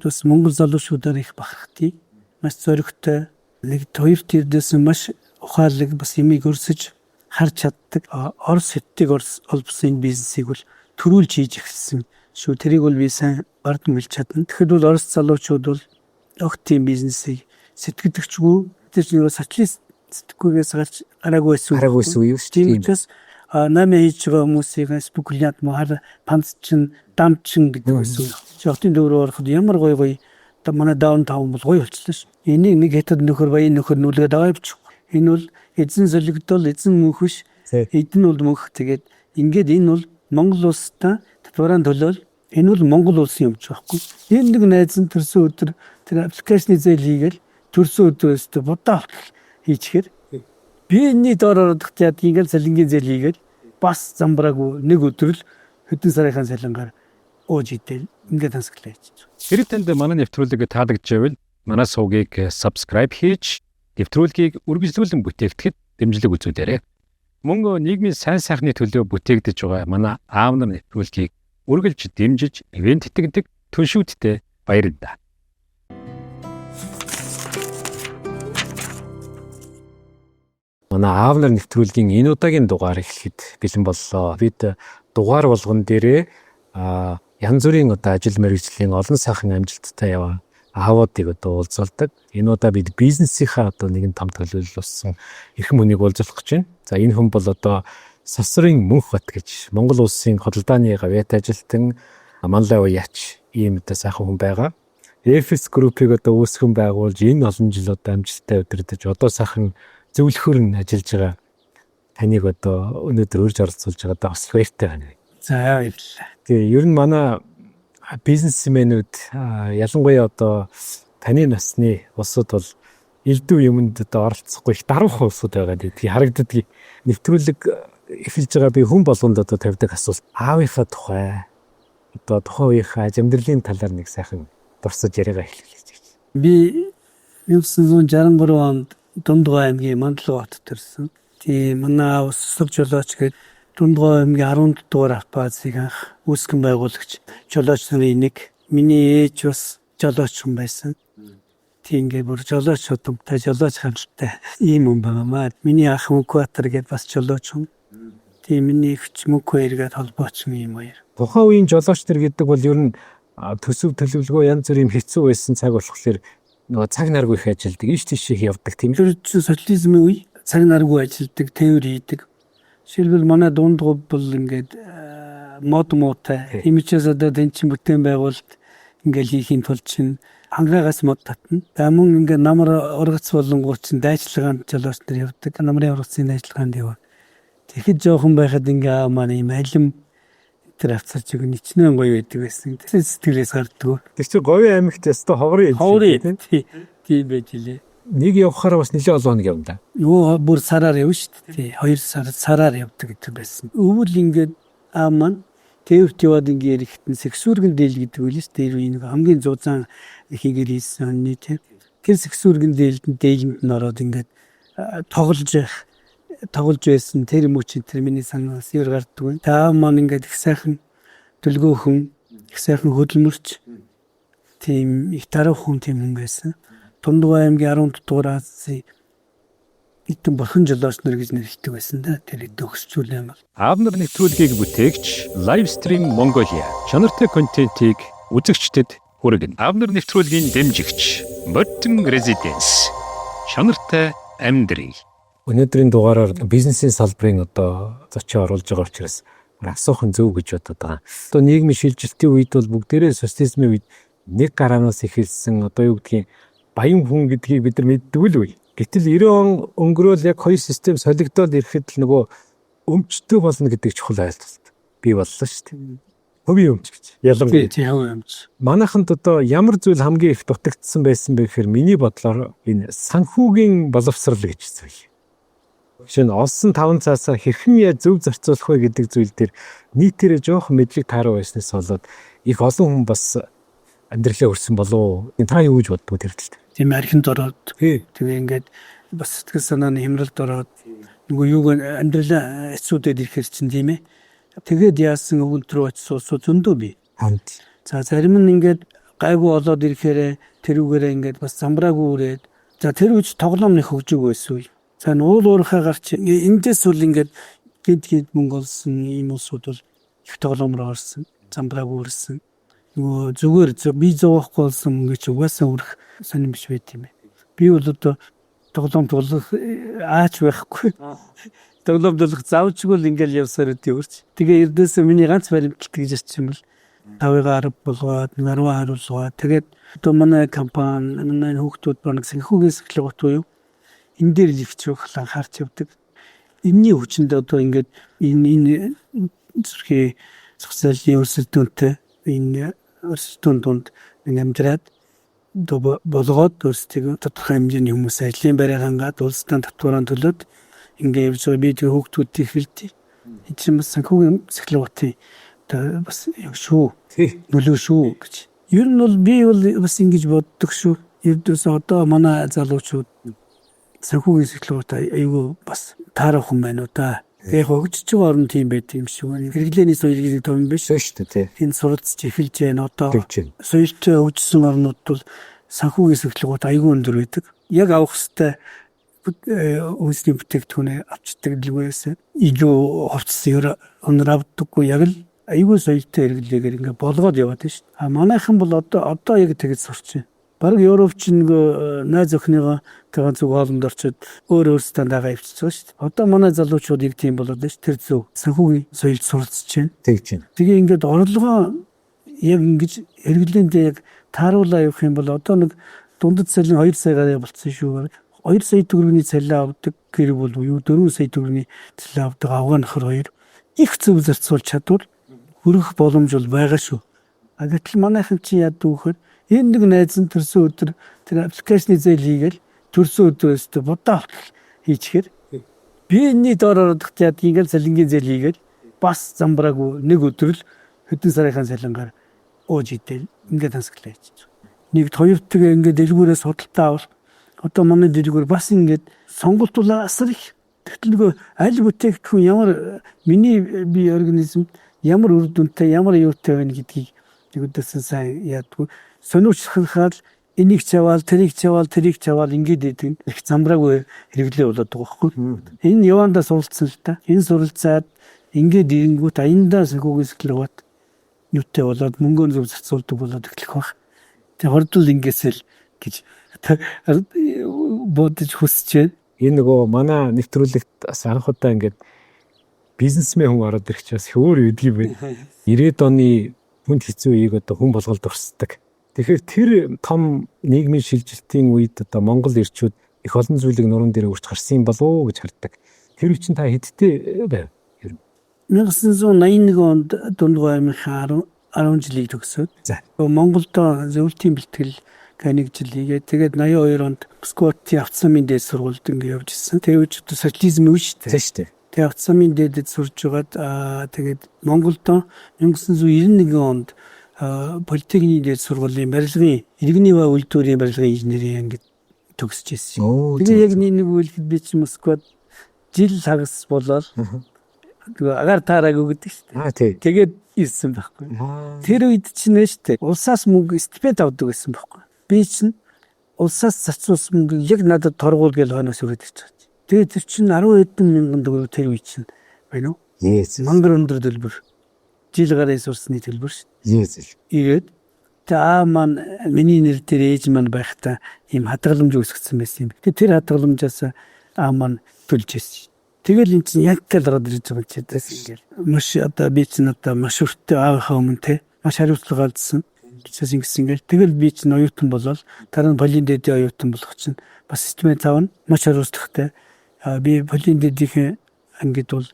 Бас Монгол залуучуудаар их бахархдаг. Маш зоригтой. Нэг хоёр төрдөөс маш ухаалаг бас юмыг өрсөж харж чаддаг. Орос хэддэг олбосын бизнесийг бол төрүүлж хийж эхэлсэн шүү. Тэрийг бол би сайн бардам хэлж чадна. Тэгэхэд бол Орос залуучууд бол огт тийм бизнесийг сэтгэдэгчгүй тэр нь социалист сэтгэхүйгээс гарч араагүй байсан юу шүү. Тийм учраас намын хийж байгаа хүмүүсийг спекулянт маар панцчин дамчин гэдэг байсан. Жохтын дөрөөр ороход ямар гоё манай даунтаун бол гоё болчихлоо ш. Энийг нэг хятад нөхөр баян нөхөр нүлгээд аваа явчих. Энэ бол эзэн солигдол эзэн мөнхөш эдэн бол мөнх. Тэгээд ингээд энэ бол Монгол улстай татвараа төлөөл энэ бол Монгол улсын юм ч байхгүй. Энэ нэг найз нь төрсөн өдөр тэр аппликейшны зээл хийгээл төрсөн өдрөөс будаа хийчихээр би энэний доор орох яад ингээл салингийн зээл хийгээл бас замбраагүй нэг өдөр л хэдэн сарын салингаар ууж идэл ингээд хансгалаа хийж. Хэрэг танд манай нэвтрүүлэг таалагдж байвал манай сувгийг subscribe хийж нэвтрүүлгийг үргэлжлүүлэн бүтээхэд дэмжлэг үзүүлээрэй. Мөн нийгмийн сайн сайхны төлөө бүтээгдэж байгаа манай аав нар нэвтрүүлгийг үргэлж дэмжиж ивент итгэдэг түншүүдтэй баярлалаа. Манай аав нар нэвтрүүлгийн энэ удаагийн дугаар эхлэхэд бэлэн боллоо. Бид дугаар болгон дээрээ янз бүрийн ажил мэргэжлийн олон сайхан амжилттай яваа аавуудыг уулзалдаг. Энэ удаа бид бизнесийнхаа нэгэн том төлөөлөл болсон эрхэм хүнийг уулзах гэж байна. За энэ хүн бол Сасрын Мөнх бат гэж Монгол улсын хөдөлбааны гавьяат ажилтан Манлай уяач ийм сайхан хүн байгаа. Efes Group-ыг үүсгэн байгуулж энэ олон жил амжилттай удирдах одоо сайхан зөвлөхөр нь ажиллаж байгаа таныг өнөөдөр урьж оролцуулж байгаадаа бас баяртай байна. За баярлалаа. Тэгээ ер нь манай бизнесмэнүүд ялангуяа таны насны улсууд бол элдв юмд оролцохгүй их даруух улсууд байгаа. Тэгээ харагддаг нэвтрүүлэг эхэлж байгаа би хүн болгонд тавьдаг асуулт аавынхаа тухай тухайн үеийнхаа амьдралын талаар нэг сайхан дурсаж яриагаа эхлүүлж байна. Би 1963 онд Дундгой аймгийн Мандлаг хотод төрсөн. Тийм манай аав Сусаг жолооч гэдэг Дундгой аймгийн 10 дугаар автобусыг анх үүсгэн байгуулагч жолооч нарын нэг. Миний ээж бас жолооч хүн байсан. Тийм ингээд бүр жолооч удамтай жолооч хамттай ийм хүн байнамаа. Миний ах Мөнхбаатар гэдээ бас жолооч хүн. Тийм миний ихч Мөнх хоёргээд холбооч юм хоёр. Тухайн үеийн жолооч нар гэдэг бол ер нь төсөв төлөвлөгөө янз бүрийн хэцүү байсан цаг болохоор цаг наргүй их ажилдаг, иш тийшээ явдаг тийм л. Социализмын үе цаг наргүй ажилдаг, тээвэр хийдэг. Жишээлбэл манай Дундгой бол ингээд мод имичээс тэнцэн бүтээн байгуулалт ингээд хийхийн тулд чинь хангаагаас мод татна. Мөн ингээд намар ургац болонгууд чинь дайчлагаанд жолооч нар явдаг. Намрын ургацын дайчлагаанд яваа. Тэгэхэд жоохон байхад ингээд манай юм алим тэр авцарч өгнө ичнэн гоё байдаг байсан. Сэтгэлээс гарддаг. Тэр чинь Говийн аймагт өстой ховрын тийм байж лээ. Нэг явахаараа бас нэлээд олон хоног явна да. Юу бүр сараар явна шүү дээ. 2 сараар явдаг гэдэг байсан. Өвөл ингээд маань тээврт яваад ингээд ирэхтэн сексүргэн дээл гэдэг үлээс дээр үе нэг хамгийн зузаан хийгээр хийсэн хүний тийм. Тэр сексүргэн дээлэнд нь ороод ингээд тоглож байсан тэр мөч тэр миний санаас юу гарддаг вэ? Та маань ингээд их сайхан төлгөөхөн, их сайхан хөдөлмөрч тийм их даруй хүн тийм хүн байсан. Дундгой аймгийн 10 дугаар Азийн эдэн бурхан жолооч нар гэж нэрлэдэг байсан да. Тэр төгсчүүлэн бол. Аав нар нэвтрүүлгийг бүтээгч Livestream Mongolia чанартай контентийг үзэгчдэд хүргэнэ. Аав нар нэвтрүүлгийн дэмжигч Modern Residence чанартай амьдрий. Өнөөдрийн дугаараар бизнесийн салбарын зочин оруулж байгаа учраас асуух нь зөв гэж бодод байгаа. Нийгмийн шилжилтийн үед бол бүгдээрээ социализмын үед нэг гараанаас эхэлсэн юу гэдгийг баян хүн гэдгийг бид нар мэддэг л үе. Гэтэл 90 он өнгөрөөл яг хоёр систем солигдоод ирэхэд л нөгөө өмчтөй болно гэдэг чухал ойлголт бий боллоо шүү дээ. Хөвийн өмч гэж. Ялангуяа тийм өмч. Манайханд ямар зүйл хамгийн их дутагдсан байсан бэ гэхээр миний бодлоор энэ санхүүгийн боловсрал гэж зүйл. Жишээ нь олсон 5 цаасаа хэрхэн яаж зөв зарцуулах вэ гэдэг зүйл дээр нийтээрээ жоохон мэдлэг тааруу байснаас болоод их олон хүн бас амьдралаа өрсөн болов. Та юу гэж боддог вэ тэр талд? Тийм архинд ороод тэгээ ингээд бас сэтгэл санааны хямралд ороод нөгөө юуг амьдралаа эцүүдэд ирэхэр чинь тийм ээ. Тэгээд яасан өвөлд рүү очиж суусуу зөндөө бий. Хамт. За зарим нь ингээд гайгүй болоод ирэхээр тэрүүгээрээ ингээд бас замбраагүй үрээд за тэр үуч тоглоом нэг хөгжөг байсан үе. За уул уурхаа гарч эндээс бол ингээд гид мөнгө олсон ийм улсууд бол их тоглоомроо орсон. Замбраагүй үрсэн. Нөгөө зүгээр би зовоохгүй болсон мөнгө чи угаасаа үрэх сонирм биш байт юм бэ. Би бол одоо тоглоом тоглох аач байхгүй. Тоглоом тоглох заавчгүй л ингээл явсаар өдөрч. Тэгээ эрдээсээ миний ганц баримтлалт гэж ирчихсэн юм л 5-10 болгоод 10 харуулгаа. Тэгээд одоо манай компани манай хүүхдүүд баг санхүүгээс эхлэх гот уу. Энэ дээр л ихч ухлаа харж явдаг. Энэний хүчинд одоо ингээд энэ зүрхээ социалын өрсөлдөөнтэй энэ өрсөлдөөн донд амжираад болгоод өөрсдөө тодорхой хэмжээний хүмүүс ажлын байраа хангаад улстай татвараа төлөөд ингээд явж байгаа би тэр хүүхдүүдийг хэлдэг. Энэ чинь бас санхүүгийн сахилгатын одоо бас яг шүү. Нөлөө шүү гэж. Ер нь бол би бол бас ингэж боддог шүү. Ердөөс одоо манай залуучууд санхүүгийн сахилгatan айгүй бас таарах хүн байна уу та. Яг хөгжиж байгаа орн тийм байт юм шиг. Хэрэглээний соёл гэдэг том биш шүү дээ. Энэ суралцж эхэлж байна одоо. Соёлтой хөгжсөн орнууд бол санхүүгийн сахилгatan айгүй өндөр байдаг. Яг авах хэвээр үндэсний бүтээгдэхүүнээ авчдаг дэлгүүрээс илүү хувцас өнөр авдаггүй яг л айгүй соёлтой хэрэглээгээр ингээ болгоод яваад байна шүү. А манайхан бол одоо яг тэгж сурч байна. Бараг Европч нэг найз охиныгоо тэгээ зүг хоолнд орчод өөрөөсөө дагаа авчиж байгаа шүү дээ. Одоо манай залуучууд яг тийм болоод байна шүү. Тэр зөв санхүүгийн соёлд суралцж байна. Тэгж байна. Тэгээ ингээд орлогоо яг ингэж хэрэглээндээ яг тааруулаа явах юм бол одоо нэг дундад цалин 2 саягаар болцсон шүү. 2 сая төгрөгийн цалин авдаг гэр бол юу 4 сая төгрөгийн цалин авдаг авгаа нөхөр хоёр их зөв зарцуулж чадвал хүрэх боломж бол байгаа шүү. А гэтэл манайхан чи яадаг вөхөр энэ нэг найз нь төрсөн өдөр тэр аппликейшны зээл хийгээл төрсөн өдрөөс бодоо хийчихэр би энэний доор орох яад ингээл цалингийн зээл хийгээл бас замбраагүй нэг өдөр л хэдэн сарын цалингаар ууж идэл ингээд хансгалаа хийж. Нэг хоёртог ингээд дэлгүүрээс худалдаа авал одоо манай дэлгүүр бас ингээд сонголт бол асар их. Тэгтэл нөгөө аль бүтээгдэхүүн ямар миний бие организмд ямар үр дүнтэй ямар юутай байна гэдгийг нэгдсэн сайн яадгүй. Сониучхахад энийг чаваал, тэрийг чаваал ингээд идэг. Их замбраагүй хэрэглээ болоод байгаа байхгүй. Энэ явандаа суулцсан л та. Энэ суралцаад ингээд ирэнгүүт аяндаа санхүүгийн сахилгат юутай болоод мөнгөөр зөв зарцуулдаг болоод эхлэх баг. Тэг хордол ингэсэл гэж бодож хүсэж байна. Энэ нөгөө манай нэвтрүүлэгт бас анх удаа ингээд бизнесмен хүн ороод ирэх чинь бас хөөр үдгий байна. 90-ад оны хүнд хэцүү үеийг одоо хүн болголд орсдог. Тэгэхээр тэр том нийгмийн шилжилтийн үед одоо Монгол ирчүүд их олон зүйлийг нуруунд дээр өрч гарсан болов уу гэж хардаг. Тэр үчин та хэдтэй байв? 1981 онд Дундгой аймгийн 10 жилийг төгсөөд Монголдо зөвлөлтийн бэлтгэл нэг жил хийгээд тэгээд 82 онд Москватын автосамын дээд сургуульд ингэ явж ирсэн. Тэр үеч одоо социализм үе шүү дээ. Тэгээд автосамын дээдэд сурж байгаад тэгээд Монголдо 1991 онд политехникийн дээд сургуулийн барилгын иргэний ба үйлдвэрийн барилгын инженерийн ангид төгсөж ирсэн. Тэгээд яг нэг үйлхэд би чи Москвад жил хагас болоод агаар таараагүй гэдэг шүү дээ. Тэгээд ирсэн байхгүй. Тэр үед чинь нэ шүү дээ. Улсаас мөнгө стипend авдаг гэсэн байхгүй. Би чинь улсаас зарцуулсан мөнгө яг надад торгуул гэж хойноос өрөөд ирж байгаа. Тэгээд тэр чинь 10 хэдэн мянган төгрөг тэр үе чинь байна уу? Мангар өндөр төлбөр. Жил гарын сурсны төлбөр шүү. Ирээд маань миний нэр дээр ээж маань байхдаа ийм хадгаламж үүсгэсэн байсан юм. Тэр хадгаламжаас маань төлж ирсэн. Тэгэл эн чинь яг л ороод ирж байгаа ч гэсэн ингээл маш одоо би чинь одоо маш өртөө аавынхаа өмнө те маш хариуцлага алдсан. Гэвч ингэсэн ингээл тэгэл би чинь оюутан болол дараа нь полин дэдийн оюутан болох чинь бас системээ тавна маш хариуцлагатай. Би полин дэдийн ангид бол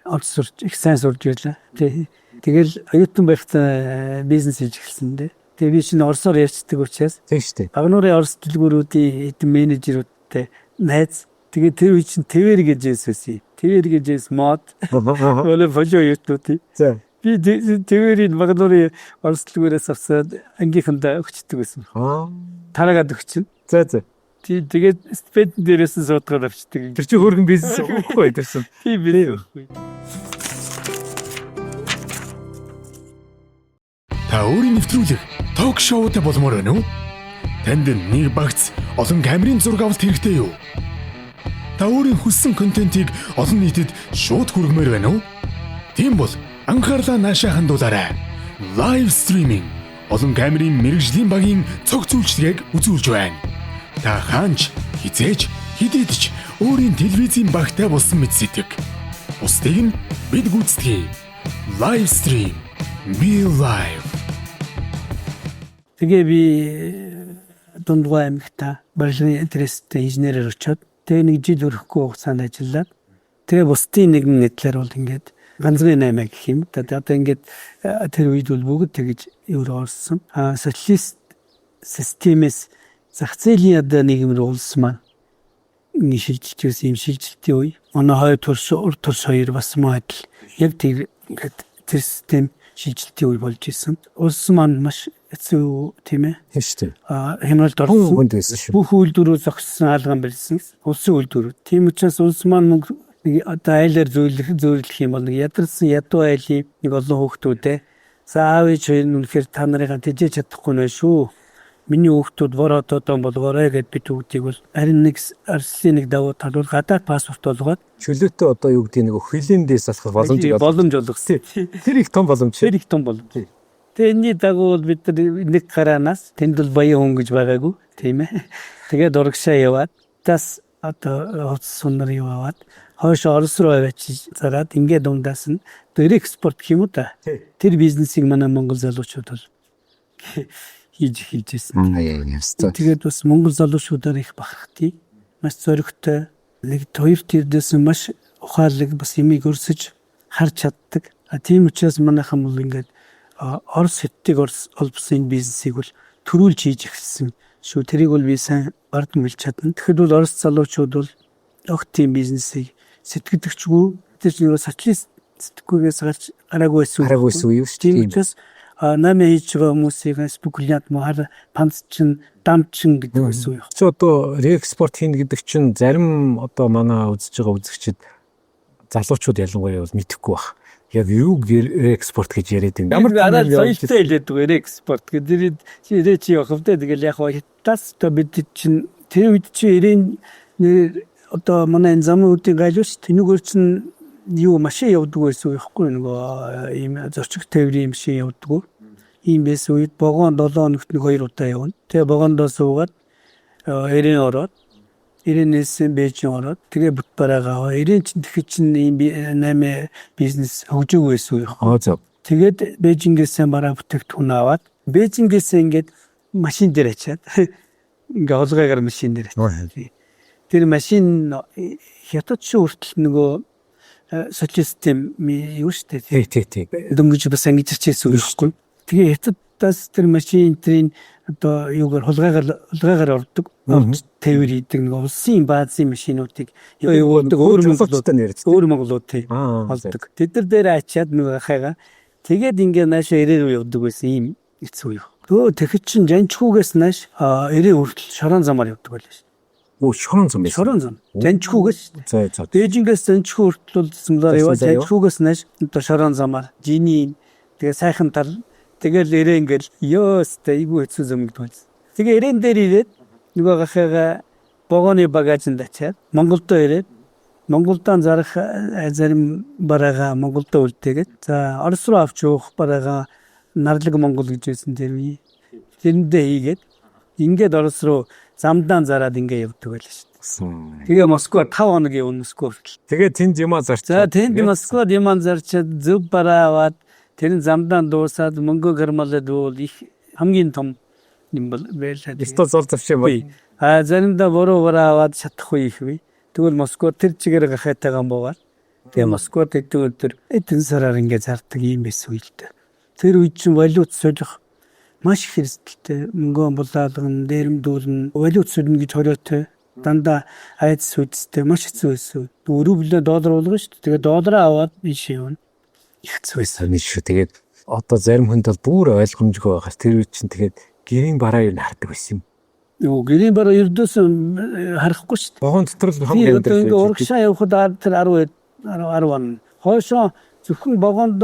олсорч их сайн сурж байлаа. Тэгэл оюутан байхдаа бизнес хийж эхэлсэн дээ. Тэгээ би чинь орсоор ярьцдаг учраас тийм шүү дээ. Багнуурын орс дэлгүүрүүдийн хэдэн менежерүүдтэй найз. Тэгээ тэр үе чинь твэр гэж байсан. Твэр гэж мод. Болоо фолио ютнути. За. Би твэрийн багнуурын орс дэлгүүрээс авсаад ангийнхандаа өгчдөг байсан. Тараагаад өгчин. За. Тэгээд стипенд дээрээс суудгаад авчдаг. Тэр чинь хөргөн бизнес байхгүй байсан. Тийм бизнес байхгүй. Та Та өөрийн нэвтрүүлэг ток шоутай болмоор байна уу? Танд нэг багц олон камерын зураг авалт хэрэгтэй юу? Та өөрийн хүссэн контентийг олон нийтэд шууд хүргэмээр байна уу? Тийм бол анхаарлаа наашаа хандуулаарай. Live streaming олон камерын мэрэгжлийн багийн цог зүйлчлэгийг үзүүлж байна. Та хаанч хизээж хидэд ч өөрийн телевизийн багтай болсон мэт сэтгэг. Бусдыг нь бид гүйцэтгэе. Live stream. Be live. Тэгээ би Дундгой аймагта барилгын интерестэй инженерээр очиод тэгээ нэг жил өрөхгүй хугацаанд ажиллаад тэгээ бусдын нэгэн нэтлэр бол ингээд ганцхан 8 гэх юм. Одоо ингээд тэр үед бол бүгд тэгж евро орсон. Социалист системээс зах зээлийн одоо нийгэмд улс маань шилжилж ирсэн юм шилжилтийн үе. Манай хоёр турш хоёр бас модел яг тэр ингээд тэр систем шилжилтийн үе болж исэн. Улс маань маш хэцүү тийм ээ. Хэвчтэй. Хямралд орсон. Хүнд байсан шүү. Бүх үйлдвэрүүд зогссон алган барьсан. Улсын үйлдвэрүүд. Тийм учраас улс маань нэг одоо айлаар зөөрлөх юм бол нэг ядарсан ядуу айлын нэг олон хүүхдүүдээ за аав ээж хоёр үнэхээр та нарыг тэжээж чадахгүй нэ шүү. Миний хүүхдүүд бороод одоо болгоорой гэд бид хүүхдийг бол харин нэг арслын нэг давуу тал бол гадаад паспорт болгоод Чөлөөтэй одоо юу гэдэг нэг хилийн дээс алхах боломж олгосон. Тэр их том боломж. Тэр их том боломж. Тэний дагуу бид нэг гараанаас тэнд бол баян хүн гэж байгаагүй тийм ээ. Тэгээд урагшаа яваад тас одоо сунар яваад хойш Орос руу авчиж зараад ингээд дундаас нь тэр экспорт гэх юм уу та. Тэр бизнесийг манай монгол залуучууд бол хийж хэлжсэн. Тэгээд бас монгол залуучуудаар их бахархтыг маш зоригтой нэг хоёр төрдөөс маш ухаалаг бас юмыг өрсөж харж чаддаг. Тийм учраас манайхан бол ингээд Орос хэдтийг олбсон бизнесийг бол төрүүлж хийж эхэлсэн шүү. Тэрийг бол би сайн бардам хэлж чадна. Тэгэхэд бол Орос залуучууд бол огт тийм бизнесийг сэтгэдэгчгүй тэр нь социалист сэтгэхүйгээс гарч араагүй байсан юу шүү. Тийм учраас намын хийж байгаа хүмүүсийг спекулянт маар панцчин дамчин гэдэг байсан юу. Чи одоо реэкспорт хийнэ гэдэг чинь зарим одоо манай үзэж байгаа үзэгчид залуучууд ялангуяа бол мэдэхгүй баг. Яг юу реэкспорт гэж яриад байна. Ямар арай соёлтой хэлээд байгаа реэкспорт гэдэг чи явах вэ? Тэгэл яг хятадас то бид чинь тэр үед чи ирэн одоо манай замын үдийн гайлууш тэнүүгээр чинь юу машин явдаг байсан байхгүй нөгөө ийм зорчиг тээврийн машин явдаг. Ийм байсан үед богоон 7 хоногт нэг 2 удаа явна. Тэгээ богоондоо суугаад ирэн ороод ирэнээс Бээжин ороод тэгээ бүт бараагаа ирэн чинь тэгэхэд чинь ийм 8 бизнес хөгжөөг байсан юу. Тэгээд Бээжингээс бараа бүтээгдэхүүн аваад Бээжингээс ингээд машин дээр ачаад ингээ олгоогоор машин дээр ачаад. Тэр машин хятад шиг хүртэл нөгөө социалист юу штэ тий. дөнгөж бас ангиж ирчихсэн үгүй. Тэгээ хятадаас тэр машин тэрийн одоо юугаар хулгайгаар ордог. Тээвэр хийдэг нэг улсын баазын машинуудыг явуулдаг өөр монголууд тий олдог. Тэд нар дээр ачаад нөгөө хаяга тэгээд ингээ наашаа ирээ явдаг байсан ийм хэцүү юу. Тэгэхэд чин жанчхуугаас нааш ирээ хүртэл шорон замаар явдаг байлаа шүү. Шорон зам байсан. Шорон зам. Жанчхуугаас. За. Бээжингээс жанчхуу хүртэл замаар яваа. Жанчхуугаас нааш одоо шорон замаар жиний тэгээ сайхан тал тэгэл ирээ ингээл ёостой айгүй хэцүү зам гэдэг байна. Тэгээ ирээн дээр ирээд нөгөө гахаага богооны багажинд ачаад Монголдо ирээд Монголдоо зарах зарим бараага Монголдо үлдээгээд за Орос руу авч явах бараага Нарлаг Монгол гэж байсан тэр үе. Тэрэндээ хийгээд ингээд Орос руу замдаа зараад ингээ явдаг байлаа шүү. Тэгээ Москва 5 хоног явна Москва хүртэл. Тэгээ тэнд юмаа зарчаад. За тэнд Москвад юмаа зарчаад зөв бараа аваад тэр замдаа дуусаад мөнгө гармалаад бол их хамгийн том юм байлаа. Өстө зол завшаа бай. Заримдаа буруу бараа аваад чадахгүй их вэ. Тэгвэл Москва тэр чигээр гахайтайгаа буугаад тэгээ Москвад хэдэн өдөр эдэн сараар ингээ зардаг юм байсан үйл дээ. Тэр үед чинь валют солих маш их хэрэгсэлтэй мөнгө булаалган дээрэмдүүлнэ валют солино гэж хориотой дандаа айц сүдстэй маш хэцүү байсан. Өрөө билээ доллар болгоно шүү дээ. Тэгээ доллараа аваад биш юм. Хэцүү байсан шүү. Тэгээд одоо зарим хүнд бол бүр ойлгомжгүй байгаа. Тэр үед чинь тэгээд гэрийн бараа юу хардаг байсан юм. Гэрийн бараа ердөөс харахгүй шүү дээ. Богоон дотор л хамгийн өндөр. Тэгээ урагшаа явхад тэр 10 хойшоо зөвхөн богоонд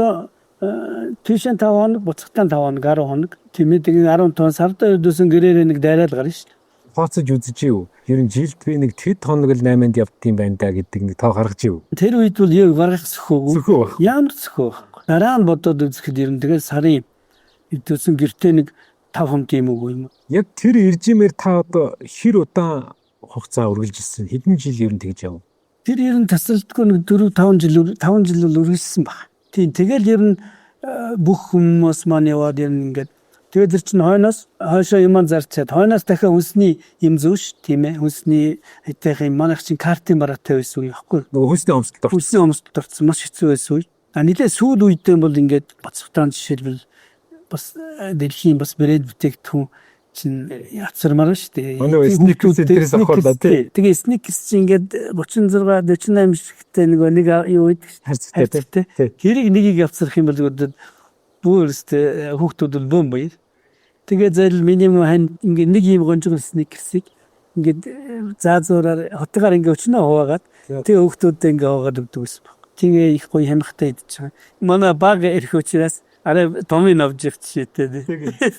Тийшэн 5 хоног, буцагтаа 5 хоног, 10 хоног. Тэгээд 15 сард өдөөсөн гэрээрээ нэг дайраад гарна шүү дээ. Хооцож үзэж юу? Ер нь жилд би нэг тэд хоног л 8-нд явдсан байна да гэдэг нэг тоо гаргаж юу? Тэр үед бол яг гаргах зөвхөөгүй. Зөвхөө баг. Ямар зөвхөө. Дараа нь бодоод үзэхэд ер нь тэгээд сарын өдөөсөн гэртээ нэг 5 хоног юм уу юм. Яг тэр иржимээр та одоо хэр удаан хугацаа үргэлжилсэн? Хэдэн жил ер нь тэгж яв? Тэр ер нь тасралтгүй нэг 5 жил бол үргэлжилсэн баг. Тийм тэгэл ер нь бүх хүмүүс маань яваад ер нь ингээд тэгээд тэр чинь хойноос хойшоо юм зарчаад хойноос дахиад хүнсний юм зөөш тийм ээ хүнсний хэтэйх юм манайх чинь картын бараатай байсан үе байхгүй Нөгөө хүнсний өмсөлт орсон. хүнсний өмсөлт орсон маш хэцүү байсан үе нэлээ сүүл үедээ бол ингээд бацхтаан жишээлбэл бас дэлхийн бас брэд бүтээгдэхүүн чинь яцармаар шүү дээ. Манай сникерс интерес авахлаа тий. Тэгээ сникерс чинь ингээд 36 48 шигтэй нэг юу гэдэг харьцтай тий. Хэрийг нэгийг авцрах юм бол бүрстэ хүүхдүүд бол бом баяр. Тэгээ зайл минимум хань ингээд нэг юм гонжгон сникерсийг ингээд заазуураар хотгоор ингээд өчнөө хуваагаад тэгээ хүүхдүүдэд ингээд хуваагаад өгдөг гэсэн баг. Тэгээ их гоё хямхтай идэж байгаа. Манай баг ирэх учраас арай томын авч явах жишээтэй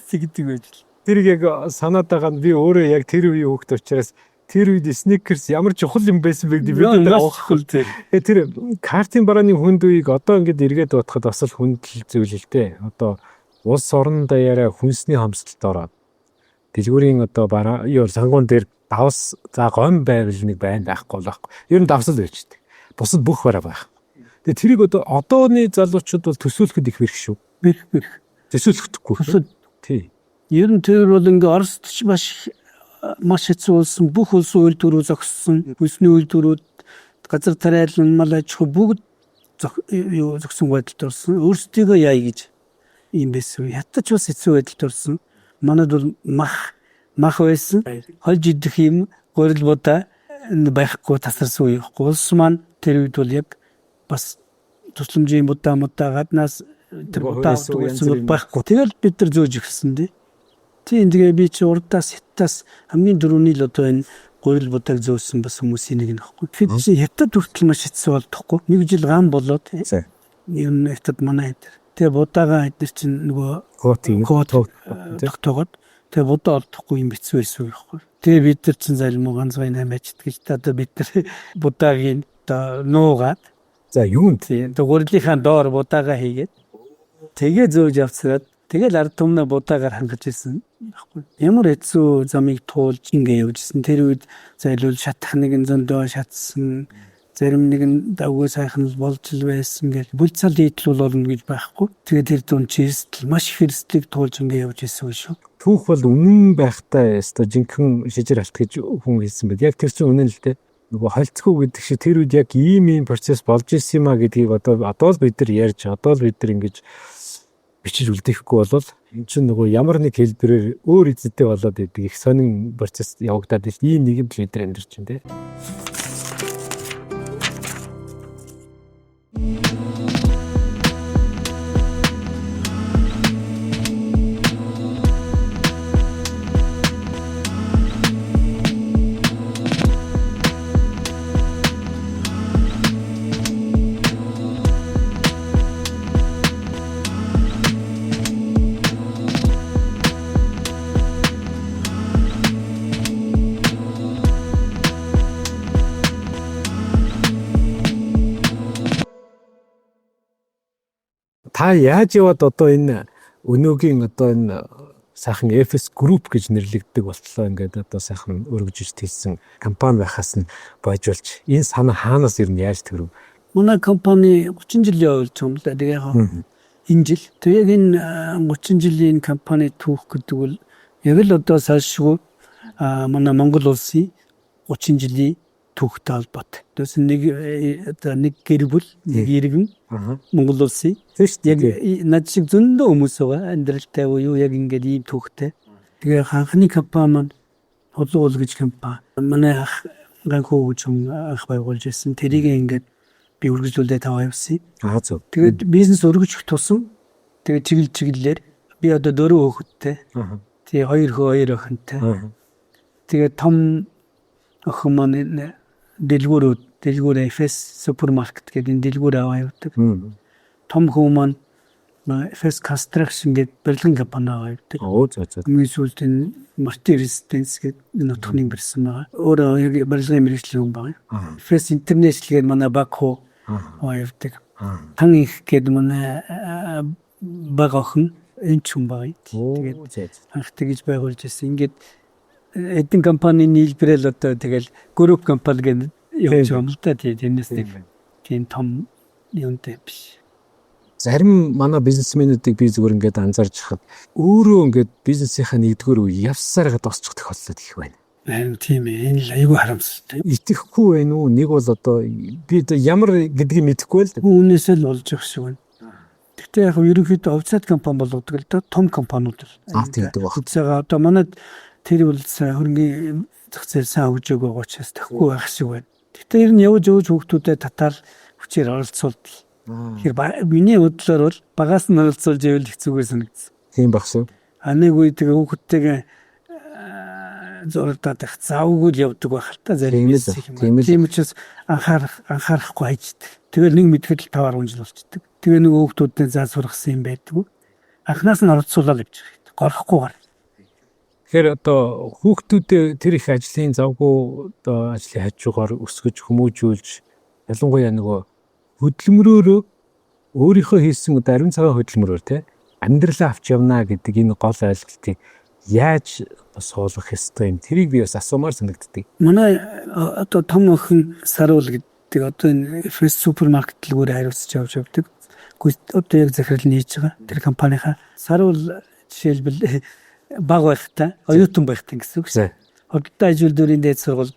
тэгдэг байж л. Тэр яг санаад байгаа нь би өөрөө яг тэр үеийн хүүхд учраас тэр үед сникерс ямар чухал юм байсан бэ гэдэг бид авахгүй тэр. Тэр картын барааны хүнд үеийг одоо ингээд эргээд бодоход бас л хүндэл зүйл л дээ. Одоо улс орон даяараа хүнсний хомсдолд ороод дэлгүүрийн одоо бараа сангуун дээр давс за гом байвал нэг байн байхгүй байхгүй. Ер нь давсал байждаг. Бусад бүх бараа байх. Тэгээ тэрийг одооны залуучууд бол төсөөлөхөд их бэрх шүү. Бэрх. Төсөөлөхдөггүй. Тий. Ер нь тэр бол ингээ Оросд ч маш хэцүү болсон. Бүх улсын үйлдвэрүүд зогссон. Хүнсний үйлдвэрүүд газар тариалан мал аж ахуй бүгд зогсон байдалд орсон. Өөрсдийгөө яая гэж юм байсан. Хятадч бас хэцүү байдалд орсон. Манайд бол мах байсан. Хольж идэх юм гурил будаа байхгүй тасарсан үе. Улс маань тэр үед бол яг бас тусламжийн будаа гаднаас тэр будаа байхгүй. Тэгэл бид нар зөөж өгсөн дээ. Тийм тэгээ би чи урдаас хятадаас хамгийн дөрөвний л одоо энэ гурил будааг зөөсөн бас хүмүүсийн нэг нөхгүй. Тэгэхээр чи хятад хүртэл маш хэцүү болдохгүй. Нэг жил гам болоод юм хятад манай энэ. Тэгээ будаага эдгээр чинь нөгөө тогтоогод тэгээ будаа олдохгүй юм хэцүү байсан байхгүй. Тэгээ бид нар чинь залмуу ганцхан хамаач гэж одоо бид нар будаагийн одоо нуугаад за юунд тэгээ гурилынхаа доор будаага хийгээд тэгээ зөөж авцраад тэгэл ард түмнээ будаагаар хангаж ирсэн байхгүй. Ямар хэцүү замыг туулж ингэ явжсэн. Тэр үед зайлуул шатах нэгэн зөндөө шатсан. Зарим нэгэн давгүй сайхан болж л байсан гэж бүл цал ийтэл болно гэж байхгүй. Тэгээд тэр дунд чирстэл маш их хэрэгслийг туулж ингэ явж ирсэн шүү. Түүх бол үнэн байхтай өстой жинхэнэ шижир алт гэж хүн хэлсэн байд. Яг тэр чинь үнэн л дээ. Нөгөө хальцгүй гэдэг шиг тэр үед яг ийм процесс болж ирсэн юм а гэдгийг одоо л бид нар ярьж одоо л бид нар ингэж бичиж үлдээхгүй болвол энэ чинь нөгөө ямар нэг хэлбэрээр өөр эзэдтэй болоод идэг их сонин процесс явагдаад байна. Ийм нийгэмд бид нар амьдарч байна те. Та яаж яваад одоо энэ өнөөгийн одоо энэ сайхан FS Group гэж нэрлэгддэг болтлоо ингээд одоо сайхан өргөжж хэлсэн компани байхаас нь бойжуулж энэ санаа хаанаас ер нь яаж төрөв? Манай компани 30 жилийн явуулж байгаа юм л да. Тэгээ энэ жил. Тэгээ энэ 30 жилийн компани түүх гэдэг бол яг л одоо салшгүй манай Монгол улсын 30 жилийн түүхтэй холбоотой. Тэс нэг гэр бүл нэг иргэн Монгол улсын яг над шиг зөндөө хүмүүс байгаа. Амьдралтай уу яг ингээд ийм түүхтэй. Тэгээ анхны компани маань Холуул гэж компани. Манай ганхуу гэж анх байгуулж ирсэн. Тэрийг ингээд би үргэлжлүүлээд таваа явсан. Зөв. Тэгээд бизнес өргөжих тусам тэгээд чиглэлээр би одоо 4 хүүхэдтэй. Тэгээ 2 хөө 2 охинтой. Тэгээд том охин маань дэлгүүр FS супермаркет гэдэг энэ дэлгүүр аваа явдаг. Том хүү маань First Construction гэдэг барилгын компани байдаг. За за. Хамгийн сүүлд энэ Marti Residence гэдэг нутгын барьсан байгаа. Өөрөө яг барилгын мэргэжлийн хүн байгаа. First International гэдэг манай Баку явдаг. Тан их гэдэг манай баг охин энэ ч хүн байгаа. Тэгээд анх тэгж байгуулж ирсэн. Ингээд эдийн компани нийлбэрэл одоо тэгэл групп компани гэдэг явж байгаа юм л да. Тэрнээс тийм том юмтай биш. Зарим манай бизнесмэнүүдийг би зүгээр ингээд анзаарч хахад өөрөө ингээд бизнесийнхаа нэгдүгээр үе явсараа тосчих тохиолдол их байна. Тийм ээ. Энэ л айгүй харамсалтай. Итгэхгүй байна уу? Нэг бол одоо би ямар гэдгийг мэдэхгүй л. Үүнээс л болж байгаа шиг байна. Гэхдээ яг ерөнхийдөө офсайт компани болгодог л да том компаниуд л. Тийм баг. За одоо манайд тэр бол хөрөнгөний зах зээл сайн хөгжөөг байгаа учраас тахгүй байх шиг байна. Гэхдээ ер нь явж хүүхдүүдэд татаар хүчээр оролцуулдаг. Тэгэхээр миний бодлоор бол багаас нь оролцуулж ивэл хэцүүгээр санагдсан. Тийм багш. Нэг үед тэгээ хүүхдтэйгээ зурагдаад их завгүй л явдаг байх л та зарим юм. Тийм учраас анхаарахгүй хайждаг. Тэгээ нэг мэдхэд л 5-10 жил болчихдээ. Тэгээ нэг хүүхдүүдтэй заа сургасан юм байдгүй. Анхнаас нь оролцуулаад явж байгаа. Горохгүйгээр. Тэгэхээр одоо хүүхдүүдэд тэр их ажлын завгүй одоо ажлын хажуугаар өсгөж хүмүүжүүлж ялангуяа нөгөө хөдөлмөрөөрөө өөрийнхөө хийсэн одоо ариун цагаан хөдөлмөрөөр те амьдралаа авч явна гэдэг энэ гол ойлголтыг яаж суулгах ёстой юм тэрийг би бас асуумаар санагддаг. Манай одоо том охин Саруул гэдэг одоо энэ фэст супермаркет дэлгүүрээр хариуцж явж явдаг. Одоо яг захирал нь хийж байгаа. Тэр компанийнхаа Саруул жишээлбэл баг байхтай, оюутан байхтай гэсэн үг. Одоо ажилдуурын дээд сургууль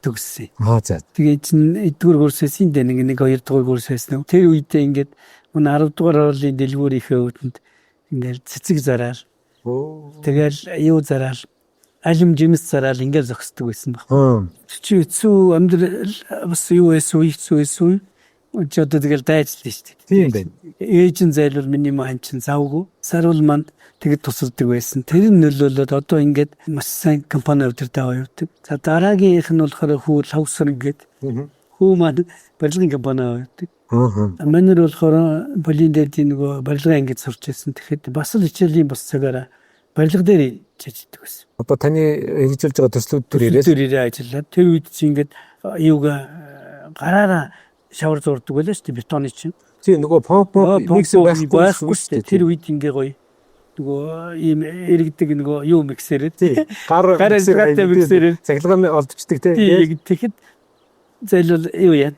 төгссөн. За. Тэгээ чинь 1-р курсээс энэ нэг 2-р курсээс нөө тэр үедээ ингээд мөн 10-р орлын дэлгүүрийнхээ өвдөнд ингээд цэцэг зараар. Тэгэл юу зараар, алим жимс зараар ингээд зогсдог байсан баг. Чи хэцүү амьдрал бас юу хэцүү. Чи одоо тэгэл дайжлаа шүү дээ. Тийм байна. Ээж нь зайлвал миний маань чинь завгүй. Саруул манд тэгэд тусалдаг байсан. Тэр нь нөлөөлөд одоо ингээд маш сайн компани өвдөртэй явдаг. За дараагийнх нь болохоор хүү лавсар ингээд хүү маань барилгын компани явдаг. Манайр болохоор Болин дээр тийм нөгөө барилгын ангид сурч байсан. Тэгэхэд бас л хичээлийн бас цагаараа барилга дээр чиждэг байсан. Одоо таны хэрэгжүүлж байгаа төслүүд төрөөрөө ажиллаад тэр үед чинь ингээд юугаа гараараа шавар зурдаг байлаа шүү дээ бетоны чинь. Тийм нөгөө помп микс байхгүй шүү дээ. Тэр үед ингээ гоё нөгөө ийм эргэдэг нөгөө юу миксэрээ гар миксэрээ цахилгаан олдчихдаг тийм. Тэгэхэд зайлвал юу яа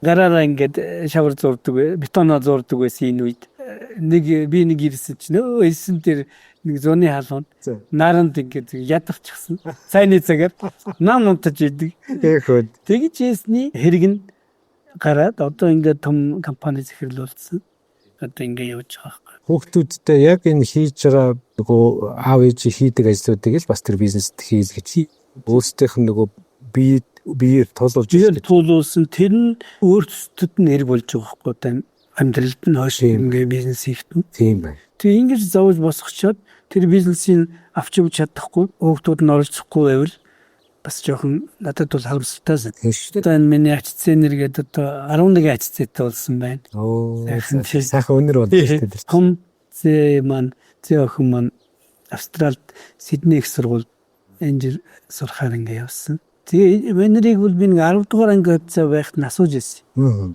гараараа ингээд шавар зурдаг бетоноо зурдаг байсан энэ үед. Би нэг ирсэн чинь эсэн тэр нэг зуны халуунд наранд ингээд ядавчихсан. Цайны цагаар нам унтаж идэг. Тэгж ясны хэрэг нь гараад одоо ингээд том компани захирлуулсан. Одоо ингээд явж байгаа хэрэг. Хүүхдүүдтэй яг энэ хийж байгаа нөгөө аав ээж хийдэг ажлуудыг л бас тэр бизнест хийл гэж өөрсдийнх нь нөгөө биеэр тулуулсан тэр нь өөрсдөд нь нэр болж байгаа байхгүй тань амьдралд нь хойш ингээд бизнес хийхдээ. Тийм байна. Тэг ингэж зовж босгочоод тэр бизнесийг авч явж чадахгүй хүүхдүүд нь оролцохгүй байвал бас жоохон надад бол харамсалтай сан. Одоо энэ миний ачцэнэр гэдэг одоо 11 ачцэтэй болсон байна. Сайхан өнөр болдог шүү дээ. Том зэ охин маань Австралид Сидней их сургууль инженер сурахаар ингээ явсан. Тэгээ манайрыг бол би нэг 10 дугаар анги байхад нь асууж ирсэн.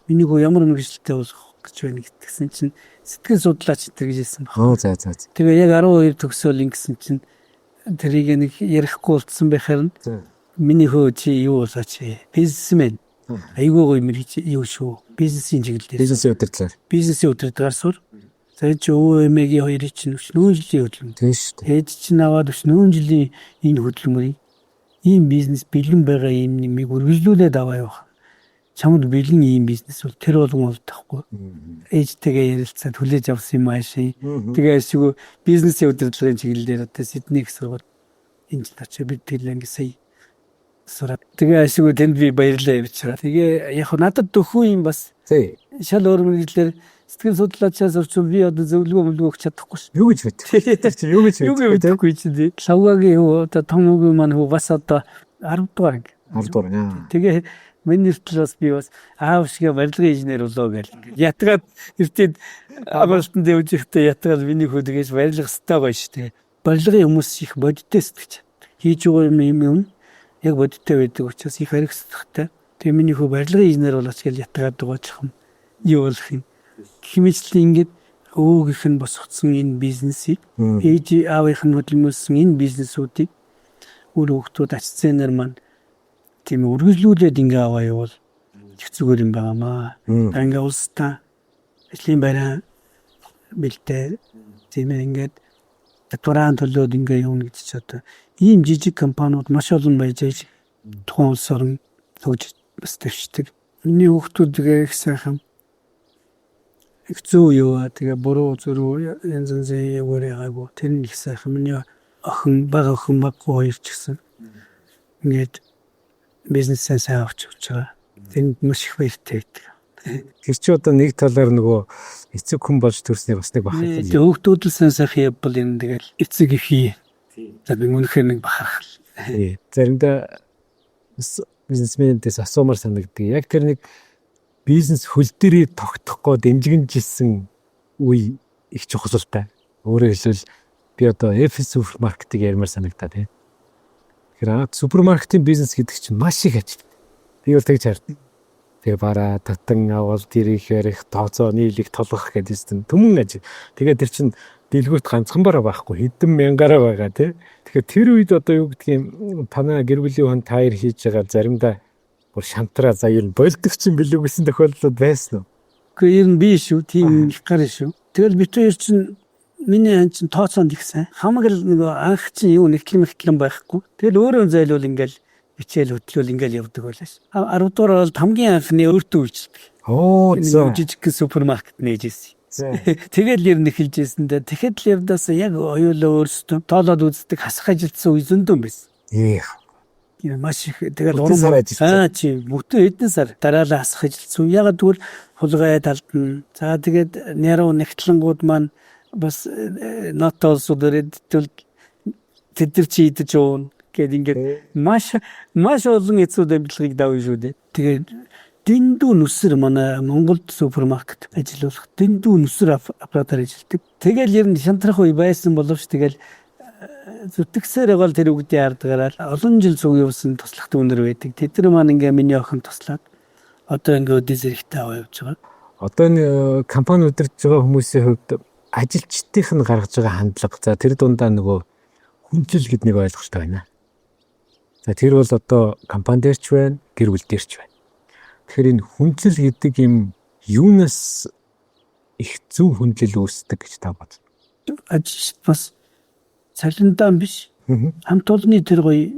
Миний гоо ямар мэргэжилтэй болох гэж байна гэтгсэн чинь сэтгэл судлаач гэж хэлсэн баг. За. Тэгээ яг 12 төгсөөл ингэсэн чинь тэрийг нэг ярихгүй болцсон байхаар нь миний хөө чи юу болооч бизнесмен айгүй гоё мэрэж юу шүү бизнесийн чиглэлээр бизнесийн удирдлагаар сур за чи өвмгийн хоёрыг чинь нүүн жилийн хөдөлмөр тийм шүү дээ ээж чинь аваад нүүн жилийн энэ хөдөлмөрийг ийм бизнес бэлэн байгаа юм нэмийг үргэлжлүүлээд аваа явах чамд бэлэн ийм бизнес бол тэр болгон болдохгүй ээжтэйгээ ярилцаад хүлээж авсан юм ааши тэгээ эсвэл бизнесийн удирдлагын чиглэлээр одоо Сидней их сургууль энэ ч бид тэглэн сая сураад тэгээ ашиг тэнд би баярлаа явчихлаа. Тэгээ яг надад дөхөө юм бас шал өөр мэрэгчлэр сэтгэл судлаачаас орчвол би одоо зөвлөгөө өгч чадахгүй ш. Юу гэж байтав? Юу гэж байтахгүй чи. Лавгагийн одоо том үгүй маань бас одоо 10 дугаар. Тэгээ Миний эртэл бас би бас аав шиг барилгын инженер болоо гэл. Ятгаад эртээд агуултанд явж ихтэй ятгаад миний хөдөгөөс барилга өстэй гоё штэ. Барилгын хүмүүс их бодиттой сэтгэж. Хийж байгаа юм яг бодиттой байдаг учраас их харигсдахтай. Тэгээ миний хөө барилгын инженер болооч гэл ятгаад байгаа ч юм. Юу болох юм. Химичлийн ингээд өвгийнх нь босгоцсон энэ бизнесийг ээж аавынх нь хөдөлмөрсөн энэ бизнесүүдийг өөр хүүхдүүд ачцэнэр маань тийм үргэлжлүүлээд ингээ аваа явал хэцүүгээр юм байнамаа. Ингээ улстай ажлын байраа бэлтээ тийм ингээд татвараа төлөөд ингээ явна гэж ч одоо ийм жижиг компаниуд маш олон байж тухайн улс орн төгж бас төвчдөг. Миний хүүхдүүдгээ их сайхан их зөө юу тэгээ буруу зөрүү янз янзын яваарайгаагүй тэр нь их сайхан миний охин бага охин баггүй хоёр ч гэсэн ингээд бизнесээ сайн авч явж байгаа. Тэнд маш их баяртай байдаг. Тэр чи одоо нэг талаар нөгөө эцэг хүн болж төрсний бас нэг бахархал. Хүүхдүүд л сайн сайхан явбал энэ тэгэл эцэг их. За би үнэхээр нэг бахархал. Заримдаа бизнесмэнээс асуумар санагддаг. Яг тэр нэг бизнес хөл дээрээ тогтохгүй дэмжигэнжсэн үе их чухалтай. Өөрөөр хэлбэл би одоо FS супермаркетыг ярмаар санагдаа тий. Тэгэхээр супермаркетын бизнес гэдэг чинь маш их ажил. Би бол тэгж хардаг. Тэгээ бараа татан авал тэрийг ярих, тооцоо нийлэх, толгох гэдэгсэн түмэн ажил. Тэгээ тэр чинь дэлгүүрт ганцхан бараа байхгүй хэдэн мянгаараа байгаа тий. Тэгэхээр тэр үед одоо юу гэдгийг танаа гэр бүлийн хүн таяр хийж байгаа заримдаа бүр шантраа заяа болдог чинь билүү гэсэн тохиолдлууд байсан уу? Гэхдээ ер нь би шүү, тийм их гар шүү. Тэгэл бид хоёр чинь миний ан чинь тооцоонд их сайн. Хамаг л нөгөө анх чинь юу нэхлэн байхгүй. Тэгэл өөрөө зайлуул ингээл бичээл хөтлөөл ингээл явдаг байлаа. 10 дугаар бол хамгийн анхны өөртөө үйлчлдэг. Оо зөө. Жижиг супермаркет нээжсэн. Тэгэл ер нь эхэлжсэн дээ. Тэгэхэд л явдаас яг оюулаа өөрсдөө тоолоод үздэг хасах ажилтсан үе зөндөн байсан. Маш их тэгэл чи бүтэн хэдэн сар дараалал хасах ажилтсан. Ягаад гэвэл хулгай талдна. За тэгээд нэрөө нэгтлэнгүүд маань бас нотолсууд өрөдөл тэдэр чи идэж уун гэдэг ингээд маш олон эцүүд амьдлыг давж шүү дээ. Тэгээд дэндүү нүсэр манай Монголд супермаркет ажиллах дэндүү нүсэр аппаратаар ажилладаг. Тэгэл ер нь шантрах үе байсан боловч тэгэл зүтгэсээр байгаа тэр үгдийн ардгаараа олон жил цуг явсан туслахт өнөр байдаг. Тэд нар маань ингээ миний охин туслаад одоо ингээ өдөө зэрэгтэй аваа явж байгаа. Одоо энэ компани удирдах байгаа хүмүүсийн хувьд ажилчдынх нь гаргаж байгаа хандлага за тэр дундаа нөгөө хүнчил гэдэг нэг ойлголттой байна. За тэр бол одоо компани дээр ч байна, гэр бүл дээр ч байна. Тэгэхээр энэ хүнчил гэдэг юм юунаас их зөв хүндлэл үүсдэг гэж та бодсон. Ажилчид бас цалиндаан биш. Хамт олонны тэр гоё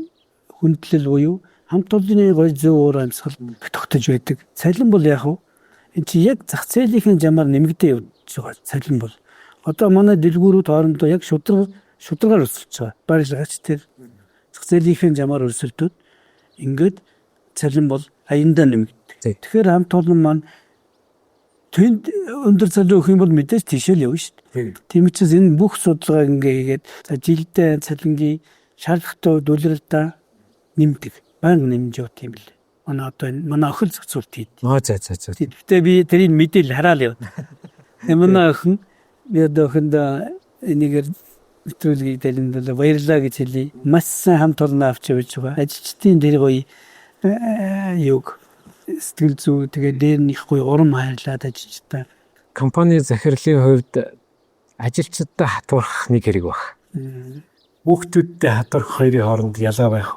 хүндлэл буюу хамт олонны гоё зөв уур амьсгал тогтож байдаг. Цалин бол яг уу энэ чи яг зах зээлийн замаар нэмэгдээ явж байгаа. Цалин бол одоо манай дэлгүүрүүд хоорондоо яг шударгаар өсөж байгаа. Барилгач тэр зах зээлийн замаар өрсөлдөд ингээд цалин бол аяндаа нэмэгддэг. Тэгэхээр хамт олон маань тэнд өндөр цалин өгөх юм бол мэдээж тийшээ л явна шүү дээ. Тийм учраас энэ бүх судалгаа ингээд за жилдээ цалингийн шаардлагатай дүүлрэлтээ нэмдэг. Баян нэмж явт юм бэл. Манай охин зохицуулт хийд. За. Тэгтээ би тэрийг мэдээл хараал явна. Манай охин би охинд энийгээр нэвтрүүлгийг дэлгэндээ баярлаа гэж хэлье. Маш сайн хамт олонно авч явж байгаа. Ажилчдын тэр гоё юг сэтгэл зүй тэгээ дээр нь их гоё урам хайрлаад ажилчдаа. Компани захирлын хувьд ажилчдад хатуурах нэг хэрэг баг. Хүүхдүүдтэй хатуурах хоёрын хооронд ялгаа байх.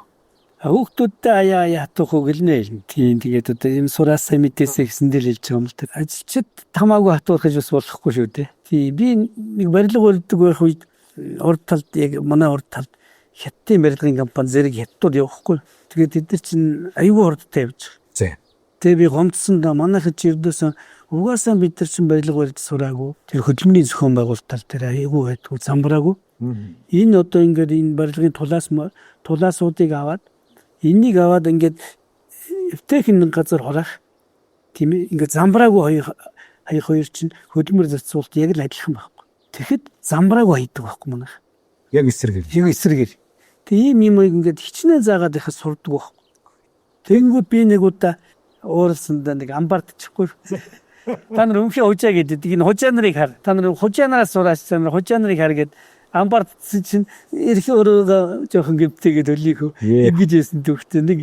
Хүүхдүүдтэй хатуурах үг гэлнэ. Тийм тэгээд одоо юм сураасаа мэдээсээ гэсэн дээр хэлж байгаа юм л та. Ажилчид тамаагүй хатуурах гэж бас болохгүй шүү дээ. Тийм би нэг барилга өрдөг байх үед урд талд яг манай урд талд хятадын барилгын компани зэрэг хятадууд явахгүй. Тэгээд тэд нар чинь аюулгүй хурдтай явж байгаа. Тэгээ би гомдсон да манайхад чи өвдөөсөн угаасаа бид нар чинь барилга барьж сураагүй. Тэр хөдөлмөрийн зохион байгуулалт тэр аюулгүй байдгүй замбраагүй. Энэ одоо ингээд энэ барилгын тулаасуудыг аваад энийг аваад ингээд эвтэйхэн газар хурах тийм ээ ингээд замбраагүй хоёр чинь хөдөлмөр зарцуулалт яг л адилхан байхгүй. Тэгэхэд замбраагүй хайдаг байхгүй манайх. Яг эсрэгээр. Тийм юм ингээд хичнээн заагаад ихэ сурдаг байхгүй. Тэнгүүд би нэг удаа Өөрөлсөндөө нэг амбардчихгүй. Та нар өмхий хужаа гэдэг. Энэ хужаа нарыг хар. Та нар хужаанараас сураач та нар хужаа нарыг хар гэд амбардсан чинь эрх өөрөө жоохон гэмтэйгээд өлийхөө. Ингэж ясэн төгтөө нэг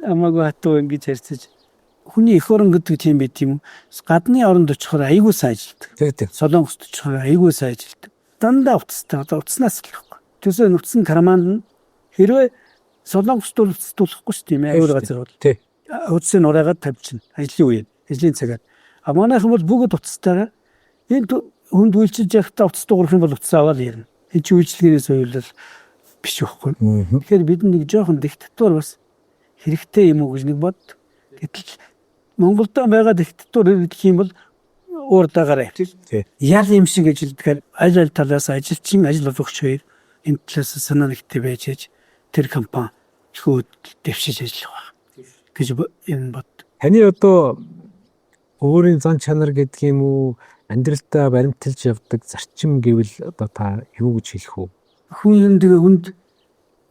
амаагүй хатуу ингэж харьцаж. Хүний эх орон гэдэг тийм байт юм. Гадны оронд очихоор айгүй сайн ажилтдаг. Солонгост очихоор айгүй сайн ажилтдаг. Дандаа утастай. Утаснаас л байхгүй. Тэсээ нүцэн карманд нь хэрвээ Солонгост тулахгүй шүү дээ. Өөр газар бол. Тий. Утсын ураагаад тавьчихна. Ажлын үед, ажлын цагаар. А манайхан бол бүгд утастайгаа энэ хүнд үйлчилж явахдаа утас дуурах юм бол утас аваад ярина. Энэ чи үйлчлэгээс ойлол биш байхгүй. Тэгэхээр бид нэг жоохон диктатур бас хэрэгтэй юм уу гэж нэг бод. Гэтэл Монголд байгаа диктатур гэх юм бол уурдаагаараа явчих. Ял юм шиг ажилдгаар аль талаас ажилчин ажил олгогч хоёр энэ талаас санаа нэгтэй байж ээж тэр компани шүүд дэвшиж ажиллах байна гэж энэ бод. Таны одоо өөрийн зан чанар гэдэг юм уу амьдралдаа баримталж явдаг зарчим гэвэл одоо та юу гэж хэлэх вэ? Хүн тэгээ хүнд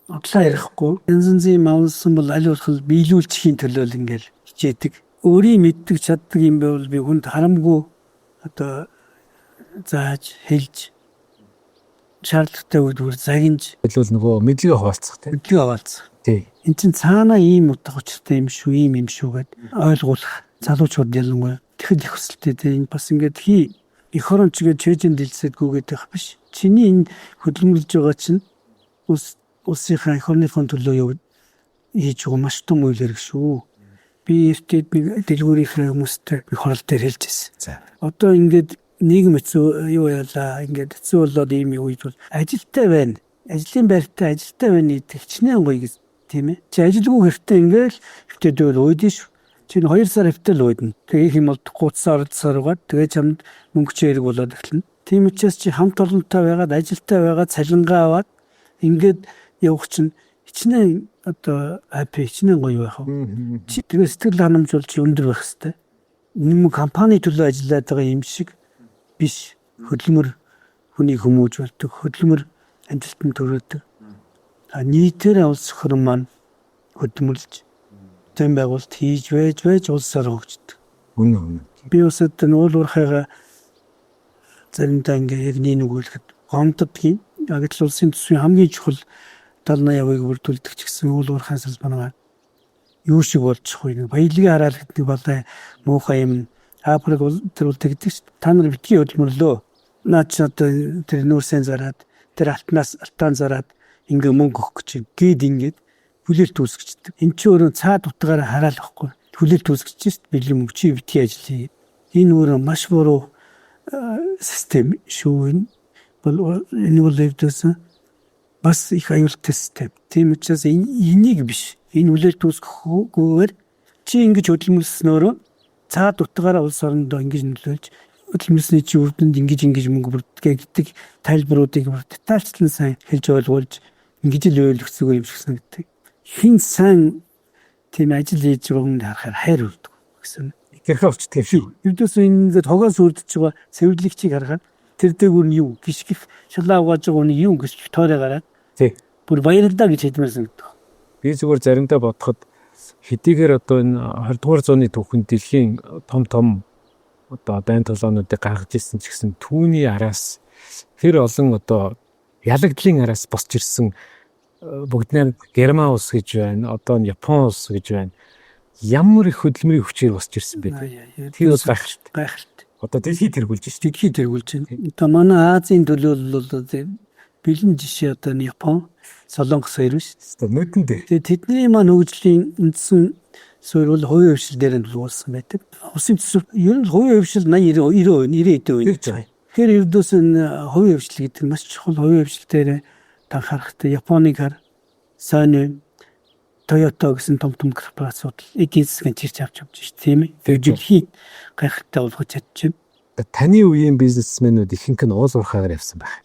одлоо ярихгүй. Янзын маунсан бол аль болох биелүүлчихийн төлөө л ингээл хичээдэг. Өөрийн мэддэг чаддаг юм байвал би хүнд харамгүй одоо зааж хэлж шаардлагатай үедгээр загинж Хэлвэл нөгөө мэдлэгээ хуваалцах тийм. мэдлэг аваалцах. Тий. Энд чинь цаанаа ийм утга учиртай юм шүү, ийм юм шүү гэд ойлгуулах. Залуучууд ялангуяа тэгэхэд их хүсэлтэй энэ бас ингээд эх орон чигээ чэйжэн дэлсэдгүйгээд байх биш. Чиний энэ хөдөлмөрлж байгаа чинь улсынхаа эх орныхон төлөө хийж байгаа маш том үйл хэрэг шүү. Би эртээд дэлгүүрийнхээ хүмүүстэй би хурал дээр хэлжсэн. Одоо ингээд нийгэм хэцүү юу яалаа ингээд хэцүү болоод ийм үед бол ажилтай байна. Ажлын байртай ажилтай байна гэдэг хичнээн гоё гэж тийм ээ. Чи ажилгүй хэрэгтэй ингээл хөвтөдөө өөдөө шүү. Чи 2 сар хөвтөл өөднө. Тэгээ юм бол 3 сар угаад тэгээ чамд мөнгө чирэг болоод эхэлнэ. Тийм учраас чи хамт олонтой байгаад ажилтай байгаад цалингаа аваад ингээд явах чинь хичнээн одоо апи хичнээн гоё байх уу. Чи тэгээ сэтгэл ханамжуулж өндөр байх хэвээр. Нэг компани төлөө ажиллаад байгаа юм шиг биш. Хөдөлмөр хүний хүмүүж болдог. Хөдөлмөр амжилтанд төрөөдөг. Нийтээр улс хөрөн маань хөдөлмөрлж зэн байгуулалт хийж байж улсаар хөгждөг. Үнэн. Би усад нуул уурхайгаа заримдаа ингээ яг нэг үгэлэхэд гомддгийн. Яг л улсын төсвийн хамгийн чухал 70-80% бүрдүүлдэг ч гэсэн уул уурхай салбараа юу шиг болчих вэ? Баялагын хараалт гэдэг болоо муухай юм. Апраг тэр бол тэгдэг ш. Та нар битгий хөдөлмөрлөө. Наа чи одоо тэр нүүрсэн зараад тэр алтан зараад ингээ мөнгө өгөх гэж гээд ингээд хүлээлт үүсгэждэг. Энд чи өөрөө цаад утгаараа хараалахгүй. Хүлээлт үүсгэж шít бэлэн мөнгө чи битгий ажиллая. Энэ өөрөө маш буруу систем шүү. Энэ бол өвдөсөн бас их аюултай систем. Тийм учраас энийг биш. Энэ хүлээлт үүсгэхгүйгээр чи ингэж хөдөлмөрлснөөрөө цаад утгаараа улс орондоо ингэж нөлөөлж хөдөлмөрлсний чи үрдэнд ингэж мөнгө бүрдгээ гэдэг тайлбаруудыг детальчлан сайн хэлж ойлгуулж ингэж л ойлгоцгоо юм шиг санагддаг. Хин сайн тийм ажил хийж байгаа хүн харахаар хайр үрдэг гэсэн. Гэрхэ авчдаг юм шүү. Юудаас энэ тогоос үрдэж байгаа цэвэрлэгчийг харахаар тэр дээгүүр нь юу гიშгэх шалаа угааж байгаа нь юу гэж тоороо гараад. Тий. Бүр баярлалаа гэж хэлмээр санагдав. Би зүгээр заримдаа бодоход хэдийгээр одоо энэ 20 дугаар зууны түүхэнд дэлхийн том одоо байн толгоонуудыг гаргаж ирсэн ч гэсэн түүний араас тэр олон одоо ялагдлын араас босч ирсэн бүгднээр Герман улс гэж байна, одоо Япон улс гэж байна. Ямар их хөдөлмөрийн хүчээр босч ирсэн бэ? Тэр бол гайхалтай. Одоо дэлхий тэргүүлж шүү. Дэлхий тэргүүлж байна. Одоо манай Азийн төлөөлөл бол бэлэн жишээ одоо Япон, Солонгос хоёр шүү. Нүдэн дээр. Тэгээ тэдний маань хөгжлийн үндсэн суурь бол хувийн хөвшил дээр нь дуулсан байдаг. Усын төсөв ер нь хувийн хөвшил 80-90% байна. Тэгэхээр ердөөс нь хувийн хөвшил гэдэг маш чухал. Хувийн хөвшил дээр анхаарахтай Японыг хар, Sony, Toyota гэсэн том корпорациуд эдийн засгийн чирч авч явж шүү, тийм ээ. Дэлхийд гайхалтай болгож чадчихв. Таны үеийн бизнесмэнүүд ихэнх нь уул уурхайгаар явсан байх.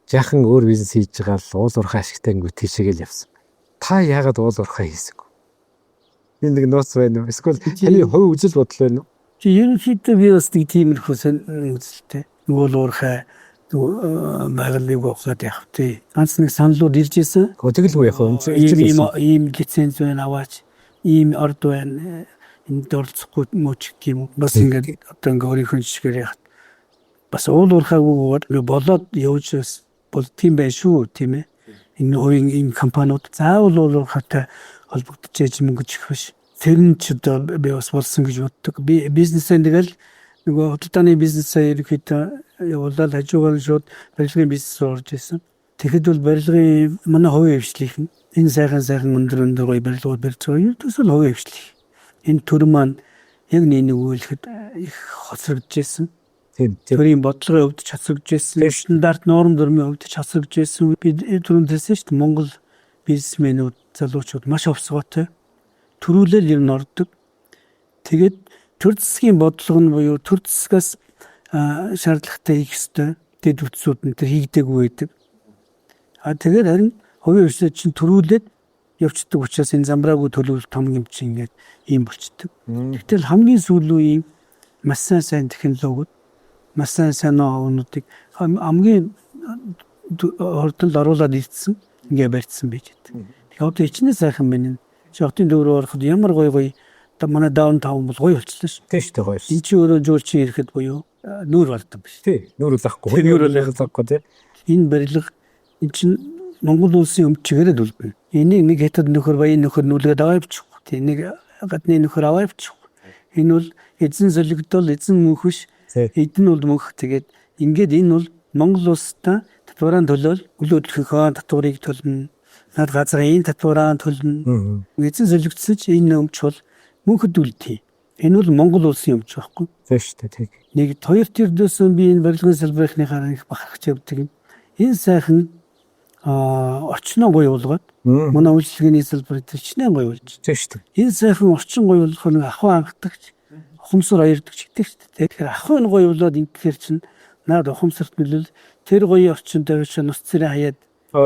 Жаахан өөр бизнес хийж байгаа л уул уурхай ашигтай ангууд тийшээгээл явсан. Та яагаад уул уурхай хийсэв? Энэ нэг нууц байна уу? Эсвэл таны хувь үзэл бодол байна уу? Чи ерөнхийдөө би бас нэг тиймэрхүү үзэлтэй. Уул уурхай байгалыг ухаад явах тий. Ганц нэг саналууд ирж ирсэн. Тэгэлгүй яах вэ? Ийм лиценз байна аваач. ийм орд байна. Энд орцохгүй мөч гэх юм уу. Бас ингээд одоо ингээд өөрийнхөө жишгээр яхад бас уулуурхаагүйгээр болоод явж бол тийм байх шүү тийм ээ. Энэ өөрийн ийм компаниуд заавал уулуурхаатай холбогдож яж мөнгөж их биш. Тэр нь ч одоо би бас болсон гэж боддог. Би бизнесээ тэгэл нөгөө худалдааны бизнесээ ерөөхдөө явуулаад хажуугаар шууд барилгын бизнес руу орж исэн. Тэгэхэд бол барилгын манай хувийн хвшлийнх нь энэ сайхан өндөр гоё барилгууд барьж байгаа. Төсөл хувийн хвшлих. Энэ төр маань яг нэг үйлэхэд их хоцрогдож исэн. Төрийн бодлогын хувьд ч хасагдж байсан. Стандарт норм дүрмийн хувьд ч хасагдж байсан. Би түрүүнд хэлсэн шүү дээ. Монгол бизнесмэнүүд, залуучууд маш овсгоотой. Төрүүлэл ер нь ордог. Тэгээд төр засгийн бодлого нь буюу төр засгаас шаардлагатай хийх ёстой. Дэд бүтцүүд нь тэр хийгдэггүй байдаг. Тэгээд харин хувийн хвшлүүд чинь төрүүлээд явцдаг учраас энэ замбраагүй төлөвлөлт том юм чинь ингээд ийм болчдөг. Гэтэл хамгийн сүүлийн маш сайн технологиуд маш сайн ноонуудыг хамгийн хурдан оруулаад ирсэн ингээ барьсан байж байгаа. Тэгэхээр одоо ичнээ сайхан байна. Шохтын дөрөөр ороход ямар гоё манай даунтаун бол гоё болчихлоо шүү. Тийм шүү дээ гоё. Энд чи өөрөө жуулчин ирэхэд буюу нүүр болдог биш. Тий, нүүр лахгүй. Нүүр лахгүй тий. Энэ барилга энэ чинь Монгол улсын өмчгээрээ дүлбэ. Энийг нэг хятад нөхөр баян нөхөр нүлгээд аваа явчихгүй. Тий, нэг гадны нөхөр аваа явчихгүй. Энэ бол эзэн солигдол эзэн мөнхөш. Эдэн бол мөнх. Тэгээд ингээд энэ бол Монгол улстай татвараа төлөөл өлөөдлөхөө татварыг төлнө. Над газрын татвараа төлнө. Эзэн солигдсон ч энэ өмч бол мөнхөд үлдээ. Энэ бол Монгол улсын өмч байхгүй. Тийм шүү дээ. Тэг. Нэг хоёр төрдөөс би энэ барилгын салбарынхаа их бахархаж явдаг юм. Энэ сайхан орчноо гоё болгоод манай үйлчлэгээний салбар дээр чинээ гоё болж. Тийм шүү дээ. Энэ сайхан орчин гоё болох нэг ахуй хангадагч, ухамсар аярдаг ч гэдэг шүү дээ. Тэгэхээр ахуй нь гоё болоод ингэхээр чинь наад ухамсарт нөлөөл тэр гоё орчин дээр ч нус цэрэн хаяад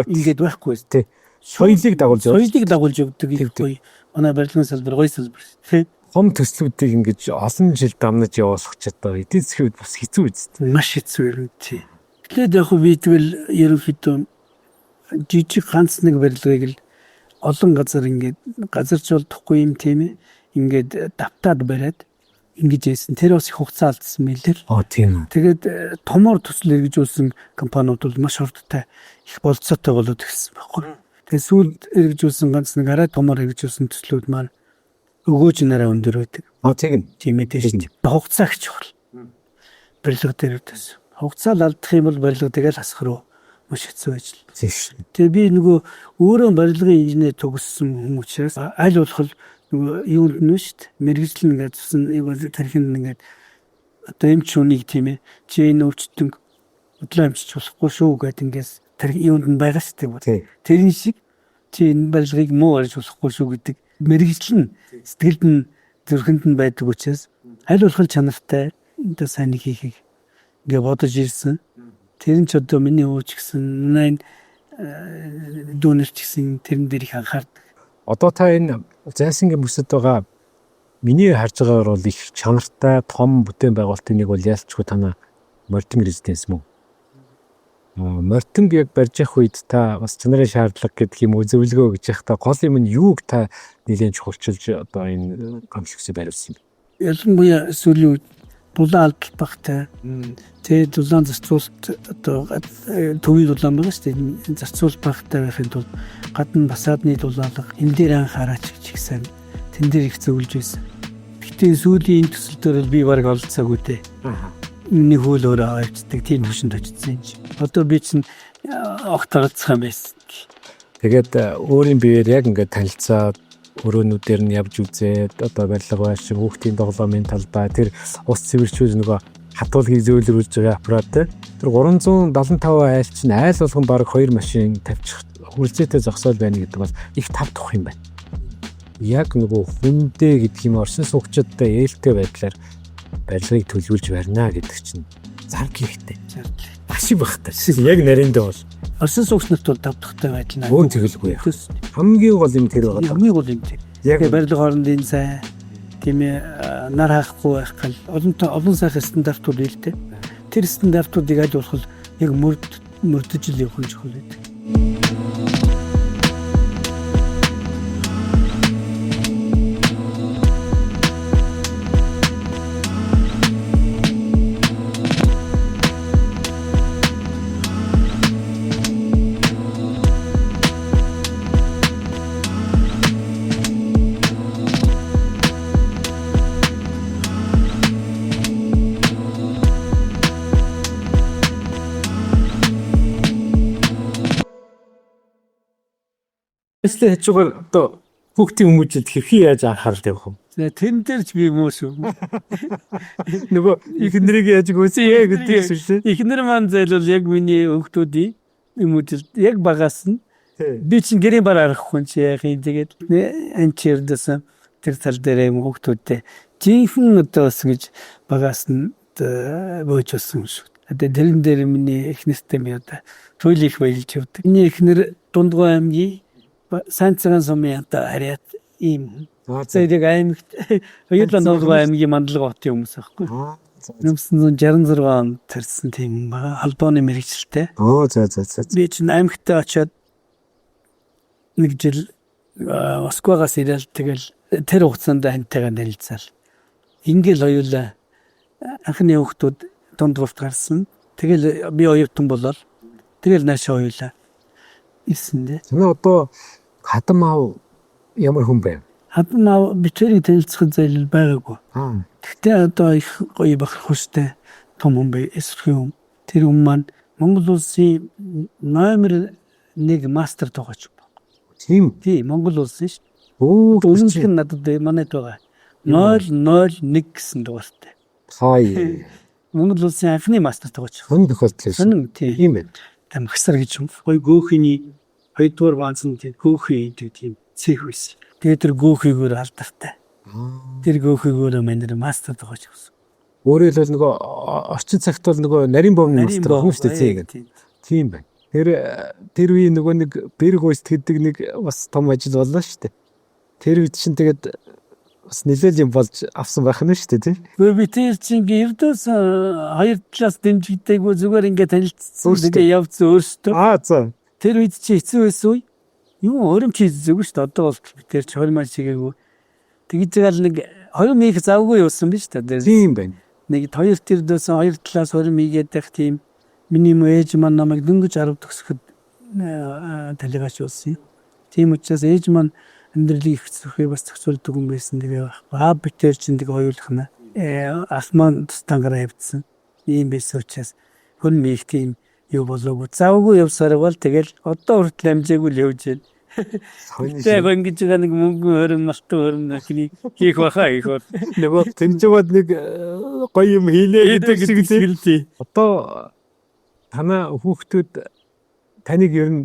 ингээд байхгүй тий. Соёлыг дагуулж явдаг их гоё. Манай барилгын салбар гоё салбар тий. Хом төслүүдийг ингэж олон жил дамнаж явуулах ч одоо эдийн засгийн үед бас хэцүү үст. Маш хэцүү юм тий. Тэгээд яг би тэгэл ерөнхийдөө жижиг ганц нэг барилгыг л олон газар ингээд газарч болдохгүй юм тийм ээ. Ингээд давтаад бариад ингэж ийсэн. Тэр бас их хугацаа алдсан мэлэр. Тийм. Тэгээд томор төсөл хэрэгжүүлсэн компаниуд бол маш хурдтай их болцоотой болоод ирсэн байхгүй. Тэгээд сүүлд хэрэгжүүлсэн ганц нэг арай томор хэрэгжүүлсэн төслүүд маань өгөөж нараа өндөр байдаг. Тийм ээ тийм. Хугацаа гэж бол. Барилга дээр үтээс. Хугацаа алдах юм бол барилга тэгэл хасах руу маш хэцүү байж л. Тэгээ би нөгөө өөрөө барилгын инженер төгссөн хүмүүсээс аль болох нөгөө юунд нь шүү дээ. Мэргэжил ингээд зүсэн тархинд ингээд одоо эмч хүнийг тийм ээ. Чи энэ өвчтөн бодлоо эмчж болохгүй шүү гэдэг ингээс тархи юунд нь байгаа шүү дээ. Тэрийн шиг чи энэ барилгыг муу барьж болохгүй шүү гэдэг мэргэжил нь сэтгэлд нь зүрхэнд нь байдаг учраас аль болох чанартай одоо сайн нэг хийхийг ингээ бодож ирсэн. Тэр нь ч одоо миний ууч гэсэн манай дүүнерч гэсэн тэрэн дээр их анхаардаг. Одоо та энэ зайсангийн бүсэд байгаа миний харж байгаагаар бол их чанартай том бүтээн байгуулалтын нэг бол ялцгүй танаа Мортин резиденс мөн. Мортинг яг барьж явах үед та бас чанарын шаардлага гэдэг юм уу зөвлөгөө гэж яхаа гол юм нь юуг та нэлээд чухалчилж одоо энэ гомшигсээ бариулсан юм. Ялангуяа сүүлийн үед дулаан алдалттай. Тэгээд дулаан зарцуулалт одоо төвийн дулаан байгаа шүү дээ. Зарцуулалт багтай байхын тулд гадна фасадны дулаалга энэ дээр анхаараач гэж ихсэн. Тэн дээр их зөвлөж байсан. Гэтэ сүүлийн төсөл дээр би баг олцсаагүй дээ. Миний хөл өөрөө авчдаг тийм хөшөнд очсон юм чи. Одоо би чинь огт оролцох юм байсан. Тэгээд өөрийн биеэр яг ингээд танилцаад өрөөнүүдээр нь явж үзээд одоо барилга байшин хүүхдийн тоглоомын талбай тэр ус цэвэрчүүл нөгөө хатуулгыг зөөлрүүлж байгаа аппарат тэр 375 айл чинь айл болгон баг 2 машин тавьчих хүрэлцээтэй зогсоол байна гэдэг бол их тавдах юм байна. Яг нөгөө хүндээ гэдэг юм орсон суугчдтай ээлтэй байдлаар барилгыг төлөвлөж барина гэдэг чинь зар хэрэгтэй. Ашиг багтай. Яг нариндээ бол орсон суугчнарт бол давтахтай байдал наа. Өн тэгэлгүй. Хамгийн гол юм тэр байгаа. Хамгийн гол юм тэр. Яг барилга хоорондын сайн тийм ээ нар хаахгүй байх гал олон сайхан стандартууд илтэй. Тэр стандартуудыг аль болох яг мөрдөж л явах нь чухал байдаг. Эсвэл хажуугаар одоо хүүхдийн хүмүүжлэлд хэрхэн яаж анхаарал тавих вэ? Тэн дээр ч би муу шүү. Нөгөө ихнэрийг яаж гүйсэ гэдэг шүү дээ. Ихнэр маань зайлвал яг миний хүүхдүүдийн хүмүүжил яг багаас нь би чинь гэрийн бар арахгүй чи яах юм тэгээд анчирдсан тэр тал дээр юм хүүхдүүдтэй жинхэнэ одоо бас гэж багаас нь боочсон шүү. Одоо тэрэн дээр миний эхнэртэй ми одоо туйл их байлж явдаг. Миний эхнэр Дундгой аймгийн сайн цагаан сумын одоо харьяат ийм зэрэг аймагт хоёулаа Дундгой аймгийн Мандлага хотын хүмүүс аахгүй. 1966 онд төрсэн тийм байгаа албаны мэргэжилтэй. За. Би чинь аймагтаа очиод нэг жил Москвагаас ирэл тэгэл тэр хугацаанд хантайгаа танилцал. Ингээл хоёулаа анхны хүүхдүүд Дундгойд гарсан. Тэгэл би оюутан болол. Тэгэл наашаа хоёулаа ирсэн дээ. Тэгвэл одоо хадам аав ямар хүн бэ? Хадам аав бичээрийг танилцах зэйл байгаагүй. Гэхдээ одоо их гоё байх хүстэй том хүн бай эсрэг юм. Тэр хүн маань Монгол улсын номер 1 мастер тоглож байна. Тийм. Тийм Монгол улсын шүү. Үнэнхээр Үнэн надад манайд байгаа. 001 гэсэн дугаартай. хай. Монгол улсын анхны мастер тоглож. Хэн тохиолдол байсан? Сонин тийм. Тийм байна. Тамхсар гэж юм. Гоё гөөхний 2 дугаар баанцны тийм гөөхий тийм цэх байсан. Тэгээд тэр гөөхийгөр алдартай. Тэр гөөхийгөр манайд мастер тоглож авсан. Өөрөөр хэлбэл нөгөө орчин цагт бол нөгөө нарийн бомны мастер хүн шүү дээ. Тийм байна. Тэр үе нөгөө нэг бэрг уйст гэдэг нэг бас том ажил боллоо шүү дээ. Тэр үед чинь тэгээд бас нэлээд юм болж авсан байх нь шүү дээ тий. Би тэр чинь ердөөс хоёр талаас дэмжигдээгүй зүгээр ингээд танилцсан. Тэгээ явцсан өөртөө. За. Тэр үед чи хэцүү байсан үе. Юу өрөмч хийзээгүй шүү дээ. Одоо бол тэр чи 20 ман шигээгүй. Тэгж байгаа л нэг 20 миг завгүй юусан биз дээ. Тийм байна. Нэг хоёр тэрдөөс хоёр талаас 20 мигээд байх тийм миний ээж маань намайг дөнгөж 10 төгсөхөд талигаач болсон юм. Тийм учраас ээж маань амьдралыг их зөвхөн бас зохицуулдаг хүн байсан тэгээ аав битэр чинь тэгээ хоёулахна асман тустангаараа явдсан. Ийм байсан учраас хүн мих тийм юу болоогүй. Завгүй явсараа бол тэгэл одоо хүртэл амжаагүй л явж байна. Тэгээ ингэж байгаа нэг мөнгө өрн малтан өрн хийх баха их бол. Нөгөө тэнцвэд нэг гоё юм хийлээ гэдэг шиг тий. Одоо танаа хүүхдүүд таныг ер нь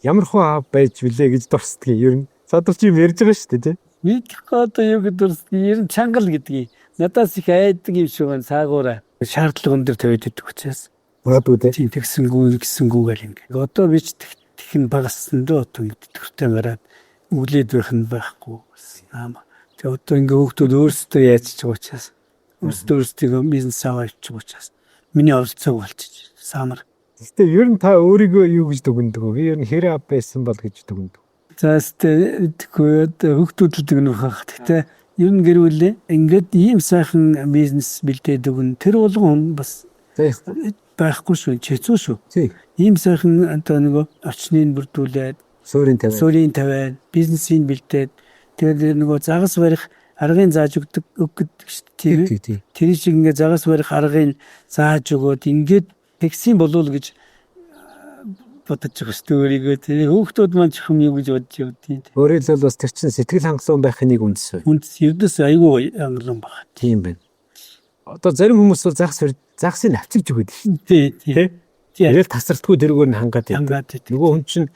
ямар хөө аав байж вүлээ гэж дурсдаг ер нь садарч юм ярьж байгаа шүү дээ тий. Мэдэх одоо юу гэдэг нь ер нь чангал гэдгийг надаас их айдаг юм шиг байна саагаараа шаардлага өндөр тавиад идэх учраас магадгүй тий. Тэгсэнгүү гэл ингэ. Одоо би ч тэгхэн багассан дөө одоо төртөө гараад өглөөд байх нь байхгүй. Тэгээ одоо ингэ хүүхдүүд өөрсдөө яаж ч байгаа учраас өөрсдөө бизнес аваач учраас миний оролцоог болчих самар. Гэхдээ ер нь та өөрийгөө юу гэж дүгнэдэг вэ? Би ер нь хэрэг ав байсан бол гэж дүгнэдэг. За тэгвэл хүүхдүүдэд нэг хах. Гэхдээ ер нь гэрүүлээ ингээд ийм сайхан бизнес бэлдээд өгнө. Тэр болгон бас байхгүй шүү, хэцүү шүү. Ийм сайхан одоо нөгөө орчныг бүрдүүлээд суурийн тавиад бизнесийг бэлдээд тэгээд нөгөө загас барих аргын зааж өгдөг шүү дээ. Тэр шиг ингээд загас барих аргыг зааж өгөөд ингээд тэгсэн болов уу гэж бодож байгаа шүү дээ өөрийгөө. Тэр хүүхдүүд маань ч юм юу гэж бодож явдیں۔ Өөрөөр хэлбэл бас тэр чинь сэтгэл хангалуун байхын нэг үндэс. Үндэс ердөөс айгүй хангалуун байна. Тийм байна. Одоо зарим хүмүүс бол загсыг авчирч өгöd шүү. Тий. Тэгэл тасралтгүй тэргээр нь хангаад байдаг. Нөгөө хүн чинь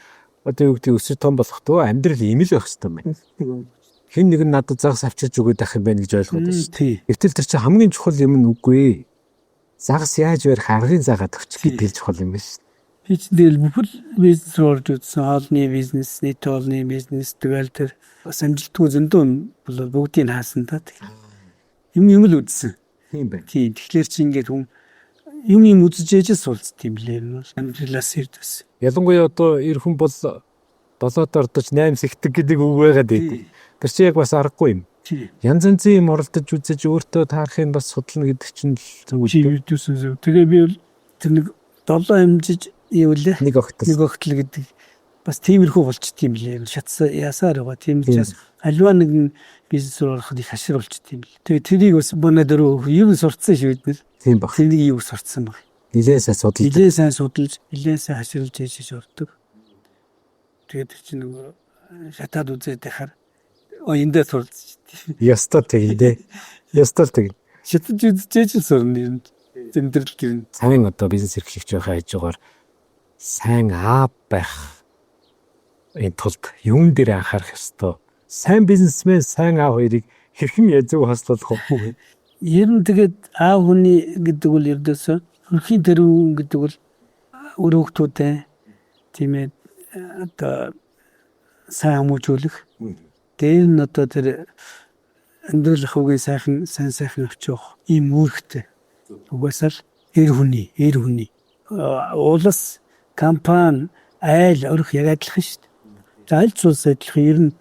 одоо юу гэдэг өсөр том болохдоо амьдрал ийм л байх хэрэгтэй юм байна. Хэн нэг нь надад загас авчирч өгöd байх юм байна гэж ойлгоод байна шүү. Гэвтэл тэр чинь хамгийн чухал юм нь үгүй. Загас яаж барих аргыг заагаад өгч гэдэг чухал юм байна шүү. Би ч тэгэл бүхэл бизнес орж үзсэн. Хоолны бизнес, нийт хоолны бизнес тэгэл тэр бас амжилтгүй зөндөө бол бүгдийг хаасан та. Юм л үзсэн. Тийм байна. Тийм. Тэгэхээр чи ингээд хүн юм үзэж ээжээс суулцт юм лээ. Амжилтаас ирдсэн. Ялангуяа одоо эр хүн бол 7-д ордож 8 сэгдэг гэдэг үг байгаад байдаг. Тэр чинь яг бас аргагүй юм. Янз янзын юм оролдож үзэж өөртөө таарахыг бас судална гэдэг чинь зөв үү. Тэгээ би бол тэр нэг 7 амжиж юу лээ. Нэг огтл гэдэг бас тиймэрхүү болчт юм лээ. Шатсаа ясаар байгаа. Тийм учраас альва нэг бизнесээр ороход их хашир болчт юм лээ. Тэгээ тэрийг бас манай дөрөв юу сурцсан шүү бид нэр. Тийм баг. Тэрийг юу сурцсан баг. Нилээ сайн судалж, нилээ сайн хаширлж ээжж ордог. Тэгээд чи нөгөө шатаад үзээд байхаар эндээ сурч Ястаа тэгдэ. Ястаа тэг. шатаж үзчихэж сурна юм. Зэмдэрлэл гэрн. Сайн одоо бизнес эрхлэгч байхаа хажуугаар сайн аав байх энэ тулд юун дээр анхаарах ёстой. Сайн бизнесмен, сайн аав хоёрыг хэрхэн язуу хаслуулах вэ? Ер нь тэгээд аав хүний гэдэг бол ердөөсөө хөрхийн тэрүүн гэдэг бол өөр хүүхдүүдээ тийм ээ одоо сайн хүмүүжүүлэх. Дээр нь одоо тэр амьдрал ахуйн сайн авчих ийм үүрэгтэй. Угаасаа л эр хүний улс компани айл өрх яг адилхан шүү дээ. За аль ч улс адилхан ер нь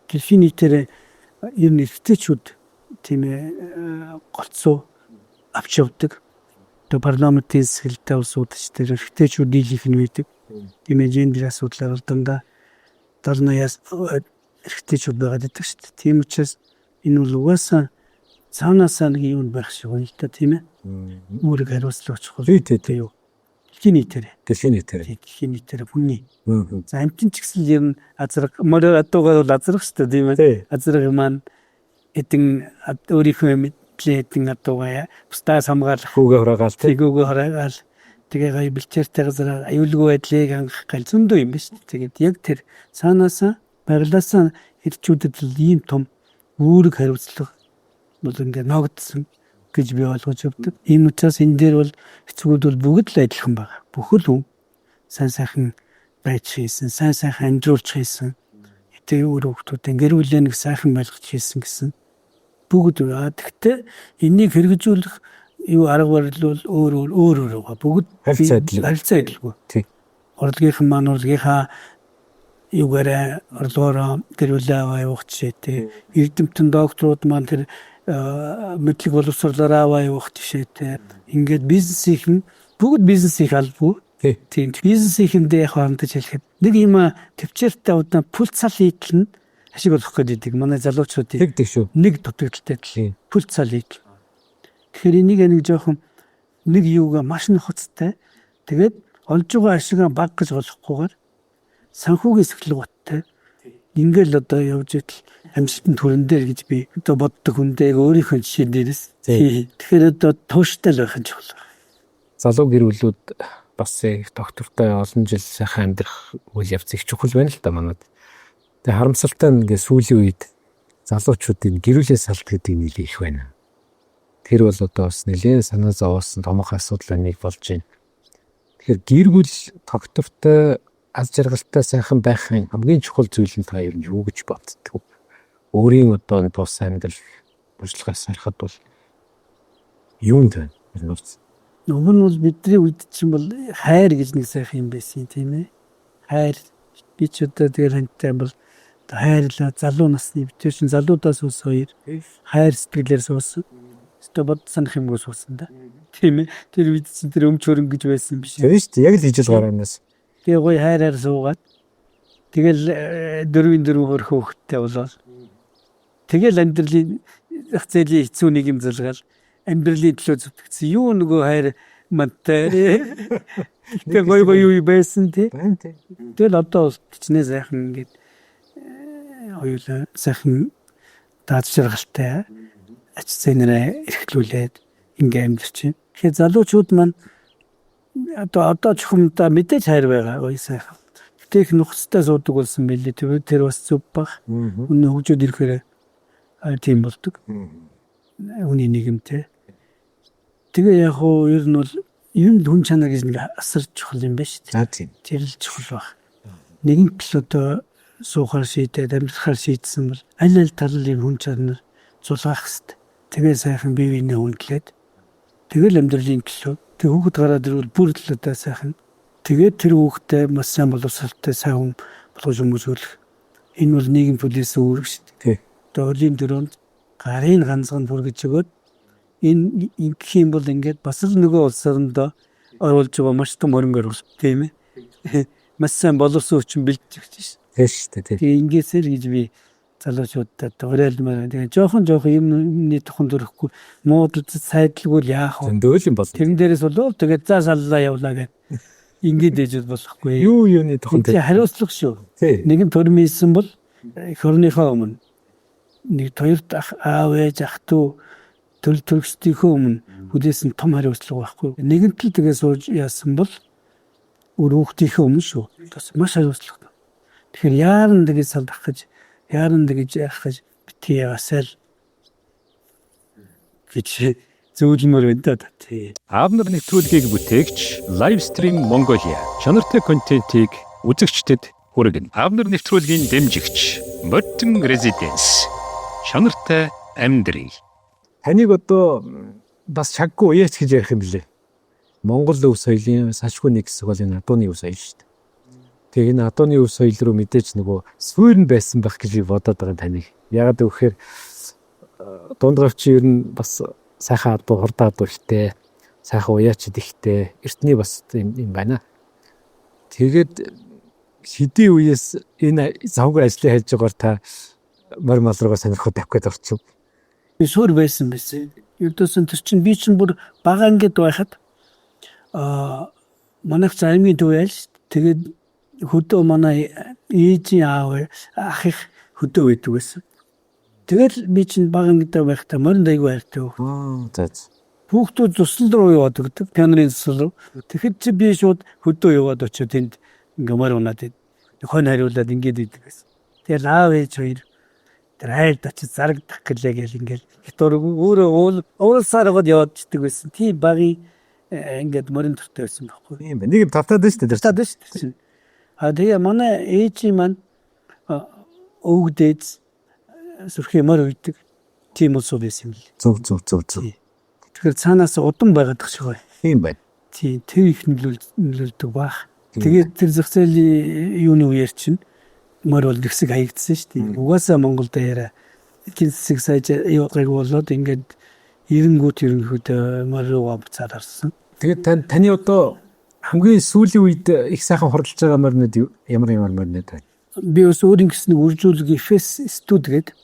дэлхийн нийтээр ер нь эрхтэйчүүд тийм ээ голцоо авч явдаг. Одоо парламентын засаглалтай улсууд ч тэр эрхтэйчүүд дийлийнх нь байдаг. Тийм ээ гендер асуудлаар дандаа дарнаяас эрхтэйчүүд байгаад байдаг шүү дээ. Тийм учраас энэ бол угаасаа цаанаасаа нэг юм байх шиг байна л да тийм ээ. Үүрэг хариуцлага чухал. Тий юу. Дэлхийн нийтээр. Дэлхийн нийтээр хүний. За амтэн ч гэсэн ер нь азраг морь адуугаар бол азраг шүү дээ тийм ээ. Азраг маань эдэн өөрийнхөө мэдлээдэн адуугаа бусдаас хамгаалах хүүгээ хураагаал тэгээ гай бэлчээртэй газар аюулгүй байдлыг хангах гал зөндөө юм байна шүү дээ. Тэгээд яг тэр цаанаасаа байглаасаа хэрчүүдэд л ийм том үүрэг хариуцлага бол ингээд ногдсон гэж би ойлгож явдаг. Ийм учраас энэ дээр бол хэцүүд бол бүгд л адилхан байна. Бүхэл хүн сайн байж хийсэн, сайн амжуулж хийсэн. Тэгээ өөр хүмүүстэй гэр бүлээ нэг сайхан байлгаж хийсэн гэсэн. Бүгд гэхдээ энийг хэрэгжүүлэх юу арга барил бол өөр байгаа. Бүгд харилцаа адилгүй. Тий. Урлагийнхан маань урлагийнхаа юугаараа орлогоороо гэр бүлээ аваа явах жишээтэй. Эрдэмтэн докторууд маань тэр мэдлэг боловсруулаараа аваа явах жишээтэй. Ингээд бүгд бизнесийг албагүй. Тийм бизнесийнхэндээ хаандаж хэлэхэд нэг юм төвчээртэй удаа пул цал хийтэл нь ашиг олох гэдэг манай залуучуудын тэгдэг шүү. Нэг дутагдaltaй пул цал хийтэл. Тэгэхээр энийг нэг жоохон нэг юугаа маш нөхцтэй. Тэгээд олж байгаа ашигаа баг гэж болохгүйгээр санхүүгийн сэхлэгтэй. Ингээл одоо явж идэл амьсгалтын төрөн дээр гэж би одоо боддог хүндээ өөрийнхөө жишээ дээрээс. Тэгэхээр одоо тууштай л байх нь чухал. Залуу гэр бүлүүд бас их доктортой олон жил сайхан амьдрах үйл явц их чухал байна л да манад. Тэгээ харамсалтай нь ингээ сүүлийн үед залуучуудын гэрүүлээ салт гэдэг нэлээ их байна. Тэр бол одоо бас нэлээд санаа зовоосон томоохон асуудал нэг болж байна. Тэгэхээр гэр бүл доктортой аз жаргалтай сайхан байхын хамгийн чухал зүйл нь та ер нь юу гэж боддог вэ? Өөрийн одоо тус амьдрал туршлагаас харахад бол юунд байна? Өмнө нь бол бидний үед чинь бол хайр гэж нэг сайхан юм байсан тийм ээ. Хайр би ч одоо тэр хантай бол хайрлаа залуу насны битэр шин залуудаас ус хоёр хайр сэтгэлээр суусан. Өөртөө бод санах юмгүй суусан да. Тийм ээ. Тэр үед чинь тэр өмч хөрөнгө гэж байсан биш. Тийм шүү дээ. Яг л ижил гараанаас. Тэгээ гоё хайраар суугаад тэгэл дөрвийн хөрх хөөхтэй болоод тэгэл амьдралын зах зээлийн хэцүү нэг юм залгаал амьдралын төлөө зүтгэсэн юу нөгөө хайр мантай. Тэгээ гоё юу байсан тий. Тэгэл одоо кичнээ сайхан ингээд хоёулаа сайхан даад жаргалтай ач зээнэрээ эрхлүүлээд ингээм амьдарч байна. Тэгэхээр залуучууд маань одоо чухамдаа мэдээж хайр байгаа гоё сайхан. Тэгэх нухацтай суудаг болсон байлээ. Тэр бас зүв баг. Үнэ хөгжөөд ирэхээр тийм болдог. Үний нийгэмтэй. Тэгээ яг хуу ер нь бол юм хүн чанар гэж нэг асар чухал юм байна шүү дээ. Тэр л чухал баг. Нэгэн тал одоо суухаар шийдээд амьдрахаар шийдсэн бол аль талын хүн чанар зулгаах хэрэгтэй. Тэгээ сайхан бие биенээ хүндлээд тэгэл амьдралын төлөө тэг хүүхэд гараад ирвэл бүр л одоо сайхан тэгээд тэр хүүхдээ маш сайн боловсралтай сайн хүн болгож хүмүүжүүлэх. Энэ бол нийгэм төлөөс үүрэг шүү дээ. Дөрлийн дөрөнд гарын ганцхан бүргэж өгөөд энэ гэх юм бол ингээд бас л нөгөө улс орондоо оруулж байгаа маш том хөрөнгө оруулалт тийм ээ. Маш сайн боловсон хүчин бэлтгэж шүү. Тийм шүү дээ. Тэгээ ингээсээр гэж би залуучуудад уриалмаар. Тэгээ жоохон юмны тухайн дөрөхгүй муудад сайдлаггүй яах вэ? Зөндөөл юм бол. Тэрэн дээрээс болов тэгээд за саллаа явлаа гэх. Ингээд дэжүүд болохгүй. Юуны тухайн тэр хариуцлага шүү. Нэгэн төрмийсэн бол их орныхоо өмнө нэг хоёрт аав ээж ах トゥ төрөл төрөстийнхөө өмнө хүлээсэн том хариуцлага байхгүй. Нэгэнт л тэгээ сууж яасан бол өрөөхтийнхөө өмнө шүү. Бас маш хариуцлага. Тэгэхээр яаран тэгээ салдах гэж, яаран тэгэж яах гэж битгий яасаал гэж зөвлөмөр байна да. Тий. Аавнар нэвтрүүлгийг бүтээгч Livestream Mongolia чанартай контентийг үзэгчдэд хүргэнэ. Аавнар нэвтрүүлгийн дэмжигч Morton Residence чанартай амьдрий. Таныг одоо бас чаггүй уяач гэж ярих юм билээ. Монгол өв соёлын сашгүй нэг хэсэг бол энэ адууны өв соёл шүү дээ. Тэгээ энэ адууны өв соёл руу мэдээж нөгөө сүүрэн байсан байх гэж бодоод байгаа таныг. Ягаад гэвэл дундгавч ер нь бас сайхан адуу хурдаад ихтэй, сайхан уяачд ихтэй, эртний бас юм байна. Тэгээд хэдийн үеэс энэ завгүй ажлыг хийж байгаагаар та морь мал руугаа сонирхоод тавих гээд орчих. Би суур байсан байсан. Ердөөсөн тэр чинь би чинь бүр бага ангид байхад манайх аймгийн төв ял шүү. Тэгээд хөдөө манай ээжийн аав ах их хөдөө байдаг байсан. Тэгэл би чинь бага ангид байхдаа морин дайгүй байртай. За. Хүүхдүүд цуслал руу яваад өгдөг. Пианерын цуслал руу. Тэгэхэд чи би шууд хөдөө яваад очиод тэнд ингээ морь унаад хонь хариулаад ингээд идэг байсан. Тэгэл аав ээж хоёр тэр айлд очиж зарагдах гэлээ гэл ингээл хятад өөрөө уулсаар гоод яваад чдэг байсан. Тийм багийн ингээд морин төртэй байсан байхгүй. Тийм байна. Нэг юм тавтаад байна шүү дээ. Тавтаад байна шүү дээ. Тэгээ манай ээжийн маань өвгдээд сүрхий морь үйдэг. Тийм ус байсан юм л. Зөв. Тэгэхээр цаанаас удан байгаад шиг бай. Тийм байна. Тийм тэр их нөлөөлдөг баах. Тэгээд тэр зах зээлийн юуны үеэр чинь морь бол нэгсэг хаягдсан шүү дээ. Угаасаа Монголд яриа эцэг сайж яваагүй болоод ингээд эренгүүт ерөнхийдөө морь руугаа буцаад орсон. Тэгээд таны одоо хамгийн сүүлийн үед их сайхан хуралж байгаа моринод ямар моринод байна? Би бас өөрийн гэсэн үржүүлэг FS студ гэдэг.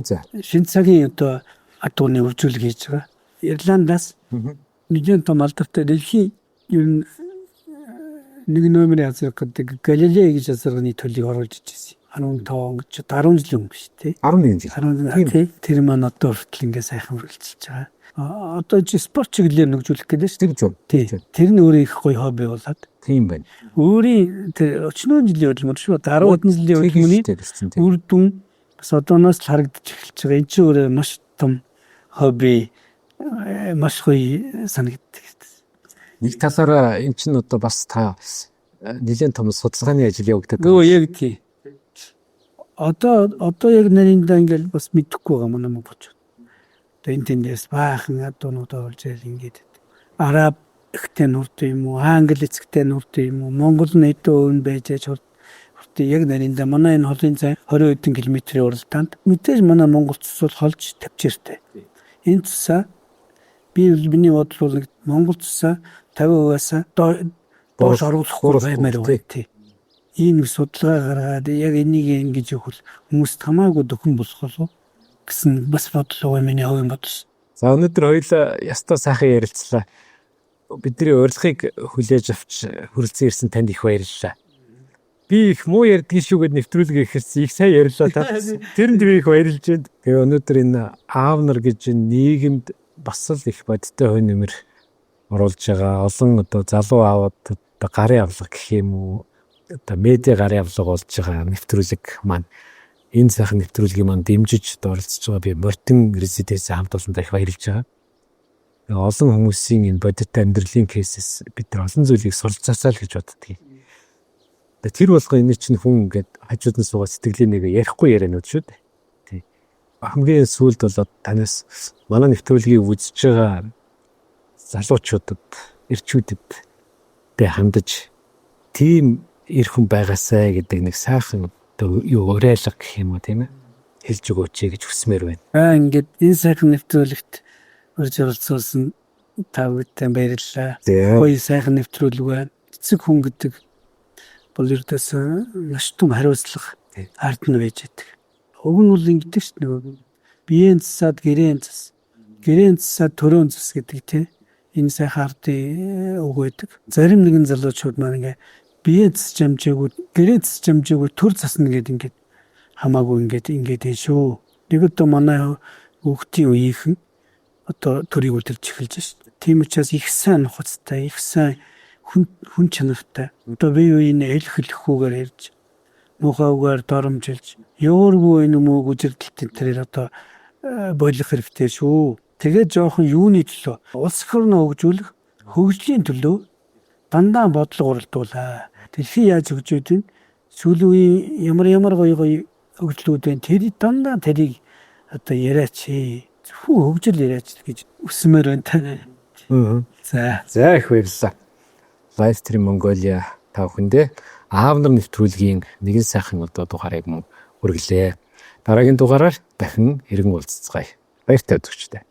За. Шинэ цагийн одоо адууны үржүүлэг хийж байгаа. Ирландаас нэгэн том алдартай дэлхийн ер нь нэг номерын азар гэдэг Галилей гэж азарганы төлөйг оруулж ижсэн. 15 он гэж 10 жилийн өмнө шүү дээ. 11 жил. Тэр маань одоо хүртэл ингээ сайхан үргэлжилж байгаа. Одоо чи спорт чиглэлээр нөгжүүлэх гэдэг шүү дээ. Тэр нь өөрөө их гоё хобби болоод. Тийм байна. Өөрийн тэр 40 жилийн хөдөлмөр шүү. 10 хэдэн жилийн хөдөлмөрийн үр дүн бас одооноос л харагдаж эхэлж байгаа. Энд чинь өөрөө маш том хобби, маш гоё санагддаг. Нэг талаараа эн чинь одоо бас та нэлээд том судалгааны ажил явагдаад байна. Яг тийм. Одоо яг нариндаа ингээл бас мэдэхгүй байгаа манай монголчууд. Одоо энэ тэндээс баахан адуунууд олж ял ингээд араб ихтэй нурд юм уу, англи эцэгтэй нурд юм уу, монгол нийтөө өвн байж хүртээ яг нариндаа манай энэ холын цай 20 хэдэн километрийн уралдаанд мэдээж манай монголчууд бол холж тавьчиртай. Энэ цусаа миний бодлол монгол цусаа 50%-аас доош оруулахгүй баймаар байна. Ийм судалгаа гаргаад яг энийг ингэж өгвөл хүмүүст хамаагүй дөхөн босгол гэсэн бас бодлоо миний хувийн бодол. За өнөөдөр хоёулаа ястаа сайхан ярилцлаа. Бидний урилгыг хүлээж авч хүрэлцэн ирсэн танд их баярлалаа. Би их муу ярьдгийг шүү гэд нэвтрүүлэг ихэрсэн их сайн ярьлаа та. Тэрэнд би их баярлж байна. Тэгээ өнөөдөр энэ аав нар гэж нийгэмд бас л их бодтой хой нэмэр оруулж байгаа олон одоо залуу аавууд одоо гарын авлага гэх юм уу одоо медиа гарын авлага болж байгаа нэвтрүүлэг маань энэ сайхан нэвтрүүлгийг маань дэмжиж оролцож байгаа би Morton Residence хамт олондоо их баярлж байгаа. Олон хүмүүсийн энэ бодиттой амьдралын кейсээс бид нар олон зүйлийг суралцаасаа л гэж боддгийг. Тэр болгоо энэ чинь хүн ингээд хажууд нь суугаад сэтгэлийн нэг ярихгүй яриануд шүү дээ. Тий. Хамгийн сүүлд бол танаас манай нэвтрүүлгийг үзэж байгаа залуучуудад, эрчүүдэд хандаж тийм эр хүн байгаасай гэдэг нэг сайхан юу уриалга гэх юм уу тийм ээ хэлж өгөөч гэж хүсмээр байна. Ингээд энэ сайхан нэвтрүүлэгт урьж оролцуулсан та бүхэнд баярлалаа. Гоё сайхан нэвтрүүлэг байна. Эцэг хүн гэдэг бол ердөөс маш том хариуцлага ард нь байж байдаг. Уг нь бол ингэдэг шүү дээ. Биеийн засаад гэрийн зас, гэрийн засаад төрийн зас гэдэг тийм энэ сайхан ардын үг байдаг. Зарим нэгэн залуучууд маань ингээ биеийн зас жамжаагүй, гэрийн зас жамжаагүй төр засна гэдэг ингээд хамаагүй ингээд энэ шүү. Нэг одоо манай хүүхдийн үеийнхэн одоо төрийг удирж эхэлж байна. Тийм учраас их сайн нухацтай, их сайн хүн чанартай. Одоо бие биений эл хэлэхгүйгээр ярьж, мухаагаар доромжилж, ёоргүй энэ мөг үжирдэлтэн тэрээр одоо болох хэрэгтэй шүү. Тэгээд жоохон юуны төлөө улс орноо хөгжүүлэх, хөгжлийн төлөө дандаа бодлого уралдуулаа. Дэлхий яаж хөгжөөд вэ? Сүүлийн үеийн ямар гоё хөгжлүүд байна. Тэр дандаа тэрийг одоо яриач. Зөвхөн хөгжил яриач гэж үсмээр байна. За их баярлалаа. Livestream Mongolia та бүхэндээ аав нар нэвтрүүлгийн нэгэн сайхан одоо дугаарыг мөн хүргэлээ. Дараагийн дугаараар дахин иргэн уулзцгаая. Баяртай үзэгчдээ.